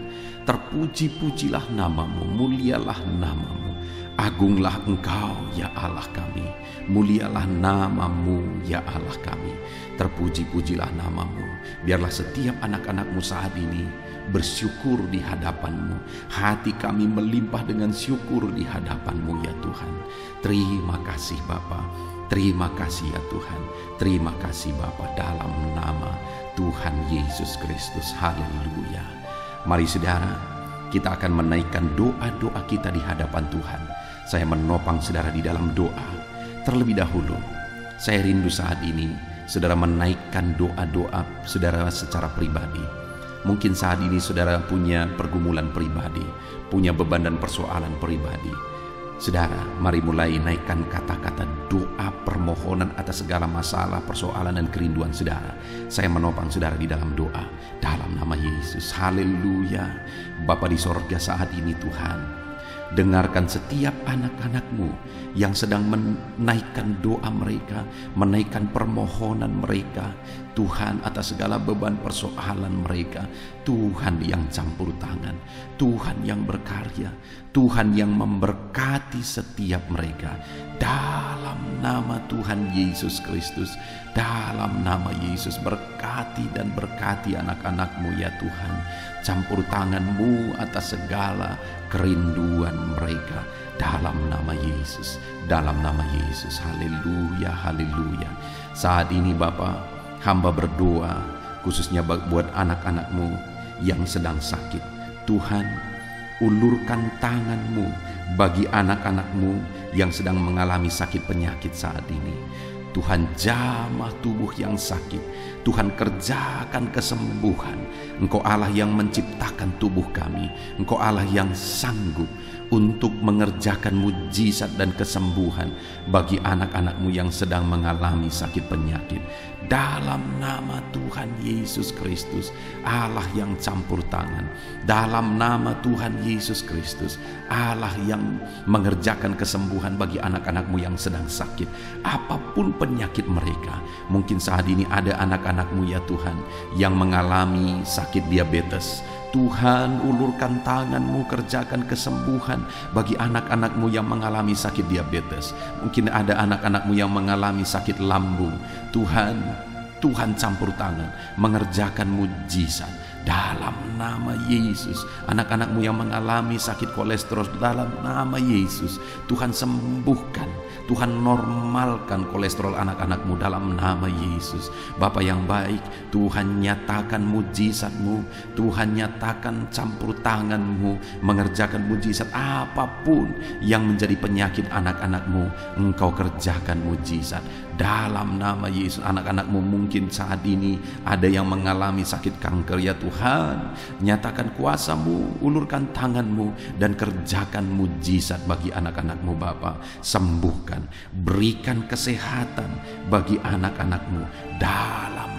Terpuji-pujilah nama-Mu, mulialah nama-Mu. Agunglah Engkau ya Allah kami. Mulialah nama-Mu ya Allah kami. Terpuji-pujilah nama-Mu. Biarlah setiap anak-anak-Mu saat ini bersyukur di hadapan-Mu. Hati kami melimpah dengan syukur di hadapan-Mu ya Tuhan. Terima kasih Bapa. Terima kasih ya Tuhan. Terima kasih Bapa, dalam nama Tuhan Yesus Kristus. Haleluya. Mari saudara, kita akan menaikkan doa-doa kita di hadapan Tuhan. Saya menopang saudara di dalam doa. Terlebih dahulu, saya rindu saat ini saudara menaikkan doa-doa saudara secara pribadi. Mungkin saat ini saudara punya pergumulan pribadi, punya beban dan persoalan pribadi. Saudara, mari mulai naikkan kata-kata doa permohonan atas segala masalah, persoalan dan kerinduan saudara. Saya menopang saudara di dalam doa, dalam nama Yesus. Haleluya. Bapa di sorga, saat ini Tuhan, dengarkan setiap anak-anak-Mu yang sedang menaikkan doa mereka, menaikkan permohonan mereka. Tuhan, atas segala beban persoalan mereka, Tuhan yang campur tangan, Tuhan yang berkarya, Tuhan yang memberkati setiap mereka. Dalam nama Tuhan Yesus Kristus, dalam nama Yesus, berkati dan berkati anak-anak-Mu ya Tuhan. Campur tangan-Mu atas segala kerinduan mereka, dalam nama Yesus, dalam nama Yesus. Haleluya, haleluya. Saat ini Bapa, hamba berdoa khususnya buat anak-anak-Mu yang sedang sakit. Tuhan, ulurkan tangan-Mu bagi anak-anak-Mu yang sedang mengalami sakit penyakit saat ini. Tuhan, jamah tubuh yang sakit. Tuhan, kerjakan kesembuhan. Engkau Allah yang menciptakan tubuh kami. Engkau Allah yang sanggup untuk mengerjakan mujizat dan kesembuhan bagi anak-anak-Mu yang sedang mengalami sakit penyakit. Dalam nama Tuhan Yesus Kristus, Allah yang campur tangan. Dalam nama Tuhan Yesus Kristus, Allah yang mengerjakan kesembuhan bagi anak-anak-Mu yang sedang sakit. Apapun penyakit mereka, mungkin saat ini ada anak-anak-Mu ya Tuhan yang mengalami sakit diabetes. Tuhan, ulurkan tangan-Mu, kerjakan kesembuhan bagi anak-anak-Mu yang mengalami sakit diabetes. Mungkin ada anak-anak-Mu yang mengalami sakit lambung. Tuhan campur tangan, mengerjakan mujizat dalam nama Yesus. Anak-anak-Mu yang mengalami sakit kolesterol, dalam nama Yesus, Tuhan sembuhkan, Tuhan normalkan kolesterol anak-anak-Mu dalam nama Yesus. Bapa yang baik, Tuhan nyatakan mujizat-Mu, Tuhan nyatakan campur tangan-Mu, mengerjakan mujizat. Apapun yang menjadi penyakit anak-anak-Mu, Engkau kerjakan mujizat dalam nama Yesus. Anak-anak-Mu mungkin saat ini ada yang mengalami sakit kanker ya Tuhan, nyatakan kuasa-Mu, ulurkan tangan-Mu dan kerjakan mujizat bagi anak-anak-Mu Bapa. Sembuhkan, berikan kesehatan bagi anak-anak-Mu dalam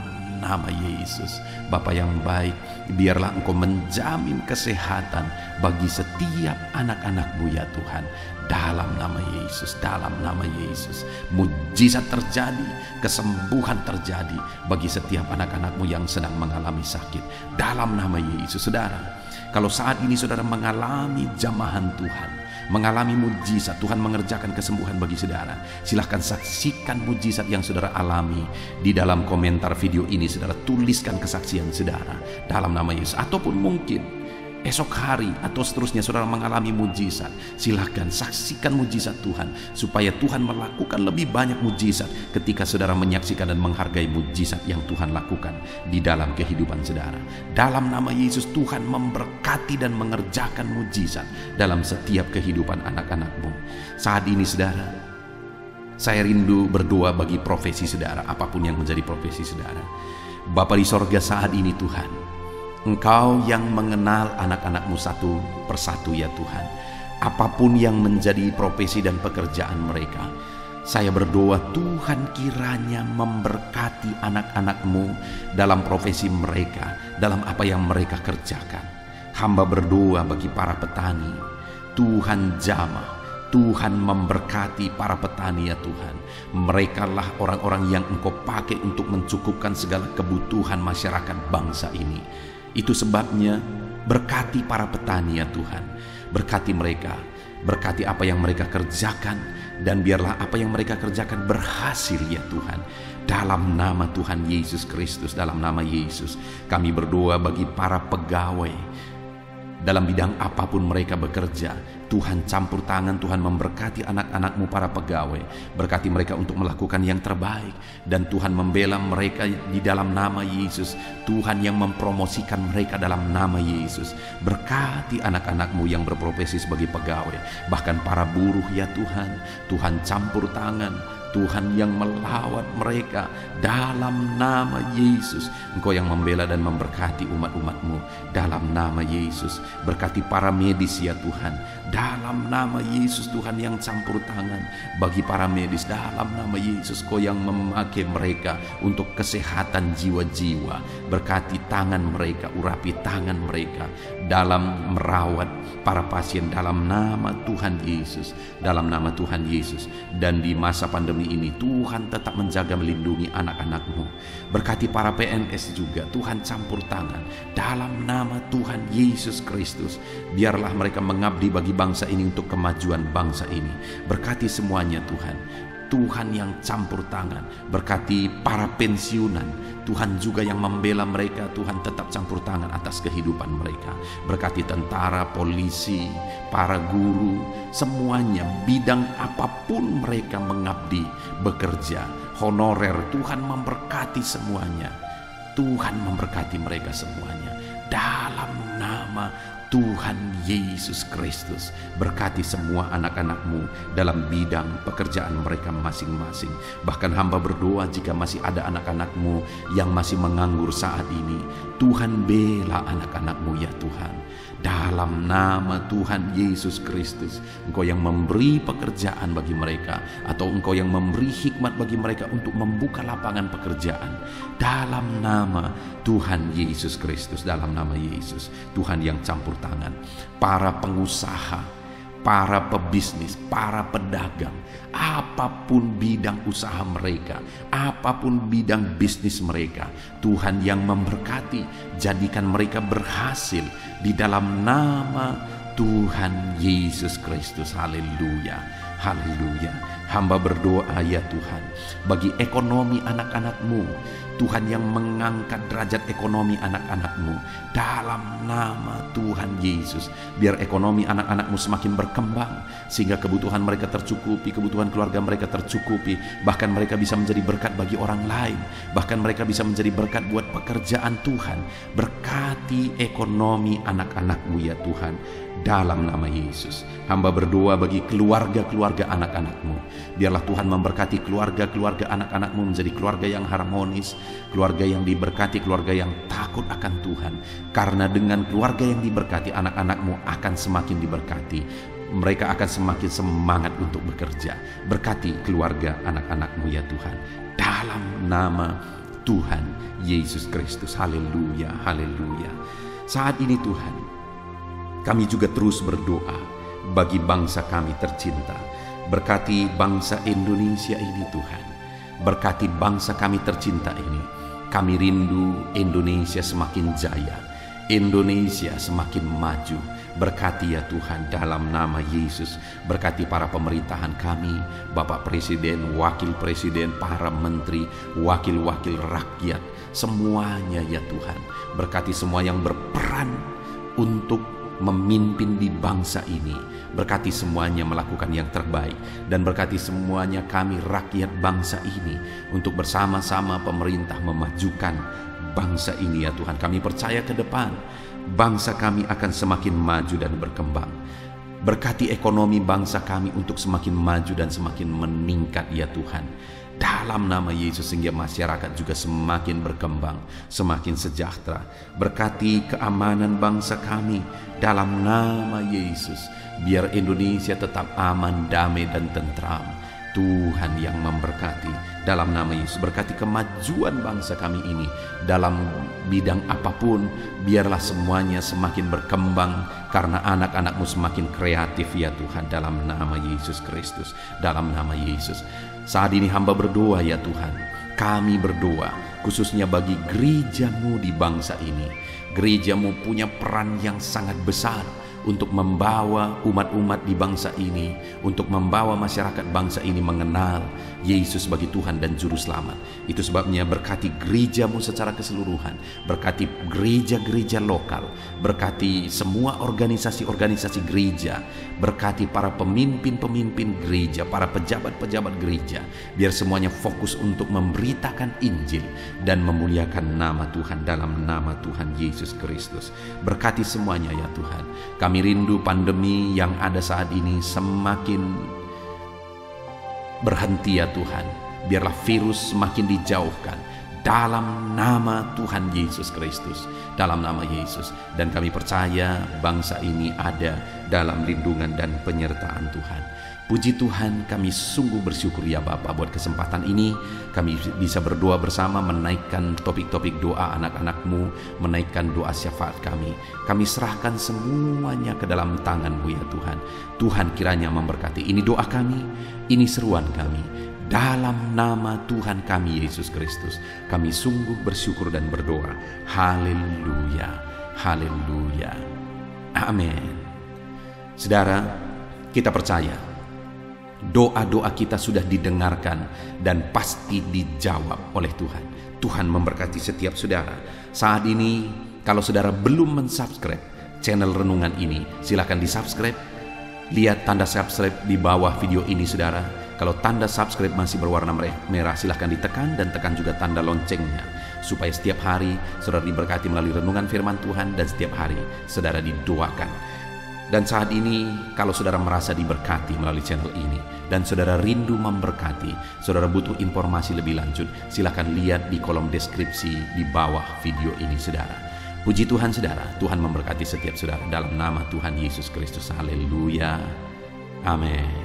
nama Yesus. Bapa yang baik, biarlah Engkau menjamin kesehatan bagi setiap anak-anak-Mu ya Tuhan. Dalam nama Yesus, dalam nama Yesus, mujizat terjadi, kesembuhan terjadi bagi setiap anak-anak-Mu yang sedang mengalami sakit. Dalam nama Yesus. Saudara, kalau saat ini saudara mengalami jamahan Tuhan, mengalami mujizat, Tuhan mengerjakan kesembuhan bagi saudara, silahkan saksikan mujizat yang saudara alami di dalam komentar video ini. Saudara tuliskan kesaksian saudara dalam nama Yesus. Ataupun mungkin esok hari atau seterusnya saudara mengalami mujizat, silahkan saksikan mujizat Tuhan, supaya Tuhan melakukan lebih banyak mujizat ketika saudara menyaksikan dan menghargai mujizat yang Tuhan lakukan di dalam kehidupan saudara. Dalam nama Yesus, Tuhan memberkati dan mengerjakan mujizat dalam setiap kehidupan anak-anak-Mu. Saat ini saudara, saya rindu berdoa bagi profesi saudara, apapun yang menjadi profesi saudara. Bapa di sorga, saat ini Tuhan, Engkau yang mengenal anak-anak-Mu satu persatu ya Tuhan. Apapun yang menjadi profesi dan pekerjaan mereka, saya berdoa Tuhan kiranya memberkati anak-anak-Mu dalam profesi mereka, dalam apa yang mereka kerjakan. Hamba berdoa bagi para petani, Tuhan jamah, Tuhan memberkati para petani ya Tuhan. Mereka lah orang-orang yang Engkau pakai untuk mencukupkan segala kebutuhan masyarakat bangsa ini. Itu sebabnya berkati para petani ya Tuhan. Berkati mereka, berkati apa yang mereka kerjakan, dan biarlah apa yang mereka kerjakan berhasil ya Tuhan. dalam nama Tuhan Yesus Kristus, dalam nama Yesus. Kami berdoa bagi para pegawai dalam bidang apapun mereka bekerja. Tuhan campur tangan, Tuhan memberkati anak-anak-Mu para pegawai. Berkati mereka untuk melakukan yang terbaik. Dan Tuhan membela mereka di dalam nama Yesus. Tuhan yang mempromosikan mereka dalam nama Yesus. Berkati anak-anak-Mu yang berprofesi sebagai pegawai. Bahkan para buruh ya Tuhan. Tuhan campur tangan, Tuhan yang melawat mereka dalam nama Yesus. Engkau yang membela dan memberkati umat-umat-Mu dalam nama Yesus. Berkati para medis ya Tuhan, dalam nama Yesus. Tuhan yang campur tangan bagi para medis dalam nama Yesus. Kau yang memakai mereka untuk kesehatan jiwa-jiwa. Berkati tangan mereka, urapi tangan mereka dalam merawat para pasien dalam nama Tuhan Yesus, dalam nama Tuhan Yesus. Dan di masa pandemi ini Tuhan tetap menjaga melindungi anak-anak-Mu. Berkati para PNS juga, Tuhan campur tangan dalam nama Tuhan Yesus Kristus. Biarlah mereka mengabdi bagi bangsa ini untuk kemajuan bangsa ini. Berkati semuanya Tuhan. Tuhan yang campur tangan. Berkati para pensiunan, Tuhan juga yang membela mereka. Tuhan tetap campur tangan atas kehidupan mereka. Berkati tentara, polisi, para guru, semuanya bidang apapun mereka mengabdi, bekerja, honorer. Tuhan memberkati semuanya. Tuhan memberkati mereka semuanya dalam nama Tuhan Yesus Kristus. Berkati semua anak-anak-Mu dalam bidang pekerjaan mereka masing-masing. Bahkan hamba berdoa jika masih ada anak-anak-Mu yang masih menganggur saat ini, Tuhan bela anak-anak-Mu ya Tuhan. Dalam nama Tuhan Yesus Kristus, Engkau yang memberi pekerjaan bagi mereka, atau Engkau yang memberi hikmat bagi mereka untuk membuka lapangan pekerjaan. Dalam nama Tuhan Yesus Kristus, dalam nama Yesus. Tuhan yang campur tangan. Para pengusaha, para pebisnis, para pedagang, apapun bidang usaha mereka, apapun bidang bisnis mereka, Tuhan yang memberkati, jadikan mereka berhasil di dalam nama Tuhan Yesus Kristus. Haleluya, haleluya. Hamba berdoa ya Tuhan, bagi ekonomi anak-anak-Mu, Tuhan yang mengangkat derajat ekonomi anak-anak-Mu dalam nama Tuhan Yesus. Biar ekonomi anak-anak-Mu semakin berkembang, sehingga kebutuhan mereka tercukupi, kebutuhan keluarga mereka tercukupi. Bahkan mereka bisa menjadi berkat bagi orang lain. Bahkan mereka bisa menjadi berkat buat pekerjaan Tuhan. Berkati ekonomi anak-anak-Mu ya Tuhan, dalam nama Yesus. Hamba berdoa bagi keluarga-keluarga anak-anak-Mu. Biarlah Tuhan memberkati keluarga-keluarga anak-anak-Mu menjadi keluarga yang harmonis, keluarga yang diberkati, keluarga yang takut akan Tuhan. Karena dengan keluarga yang diberkati, anak-anak-Mu akan semakin diberkati. Mereka akan semakin semangat untuk bekerja. Berkati keluarga anak-anak-Mu ya Tuhan, dalam nama Tuhan Yesus Kristus. Haleluya, haleluya. Saat ini Tuhan, kami juga terus berdoa bagi bangsa kami tercinta. Berkati bangsa Indonesia ini Tuhan. Berkati bangsa kami tercinta ini. Kami rindu Indonesia semakin jaya, Indonesia semakin maju. Berkati ya Tuhan dalam nama Yesus. Berkati para pemerintahan kami, Bapak Presiden, Wakil Presiden, para menteri, wakil-wakil rakyat, semuanya ya Tuhan. Berkati semua yang berperan untuk memimpin di bangsa ini. Berkati semuanya melakukan yang terbaik. Dan berkati semuanya kami rakyat bangsa ini untuk bersama-sama pemerintah memajukan bangsa ini ya Tuhan. Kami percaya ke depan bangsa kami akan semakin maju dan berkembang. Berkati ekonomi bangsa kami untuk semakin maju dan semakin meningkat ya Tuhan, dalam nama Yesus, sehingga masyarakat juga semakin berkembang, semakin sejahtera. Berkati keamanan bangsa kami dalam nama Yesus, biar Indonesia tetap aman, damai dan tentram. Tuhan yang memberkati dalam nama Yesus. Berkati kemajuan bangsa kami ini dalam bidang apapun. Biarlah semuanya semakin berkembang karena anak-anak-Mu semakin kreatif ya Tuhan, dalam nama Yesus Kristus, dalam nama Yesus. Saat ini hamba berdoa ya Tuhan, kami berdoa khususnya bagi gereja-Mu di bangsa ini. Gereja-Mu punya peran yang sangat besar untuk membawa umat-umat di bangsa ini, untuk membawa masyarakat bangsa ini mengenal Yesus sebagai Tuhan dan Juru Selamat. Itu sebabnya berkati gerejamu secara keseluruhan, berkati gereja-gereja lokal, berkati semua organisasi-organisasi gereja, berkati para pemimpin-pemimpin gereja, para pejabat-pejabat gereja, biar semuanya fokus untuk memberitakan Injil dan memuliakan nama Tuhan dalam nama Tuhan Yesus Kristus. Berkati semuanya ya Tuhan. Kami rindu pandemi yang ada saat ini semakin berhenti ya Tuhan. Biarlah virus semakin dijauhkan dalam nama Tuhan Yesus Kristus, dalam nama Yesus. Dan kami percaya bangsa ini ada dalam lindungan dan penyertaan Tuhan. Puji Tuhan, kami sungguh bersyukur ya Bapa buat kesempatan ini. Kami bisa berdoa bersama, menaikkan topik-topik doa anak-anak-Mu, menaikkan doa syafaat kami. Kami serahkan semuanya ke dalam tangan-Mu ya Tuhan. Tuhan kiranya memberkati. Ini doa kami, ini seruan kami. Dalam nama Tuhan kami Yesus Kristus, kami sungguh bersyukur dan berdoa. Haleluya, haleluya, amin. Saudara, kita percaya doa-doa kita sudah didengarkan dan pasti dijawab oleh Tuhan. Tuhan memberkati setiap saudara. Saat ini, kalau saudara belum mensubscribe channel renungan ini, silakan di-subscribe. Lihat tanda subscribe di bawah video ini saudara. Kalau tanda subscribe masih berwarna merah, silahkan ditekan dan tekan juga tanda loncengnya, supaya setiap hari saudara diberkati melalui renungan firman Tuhan dan setiap hari saudara didoakan. Dan saat ini kalau saudara merasa diberkati melalui channel ini dan saudara rindu memberkati, saudara butuh informasi lebih lanjut, silakan lihat di kolom deskripsi di bawah video ini saudara. Puji Tuhan saudara, Tuhan memberkati setiap saudara dalam nama Tuhan Yesus Kristus. Haleluya. Amin.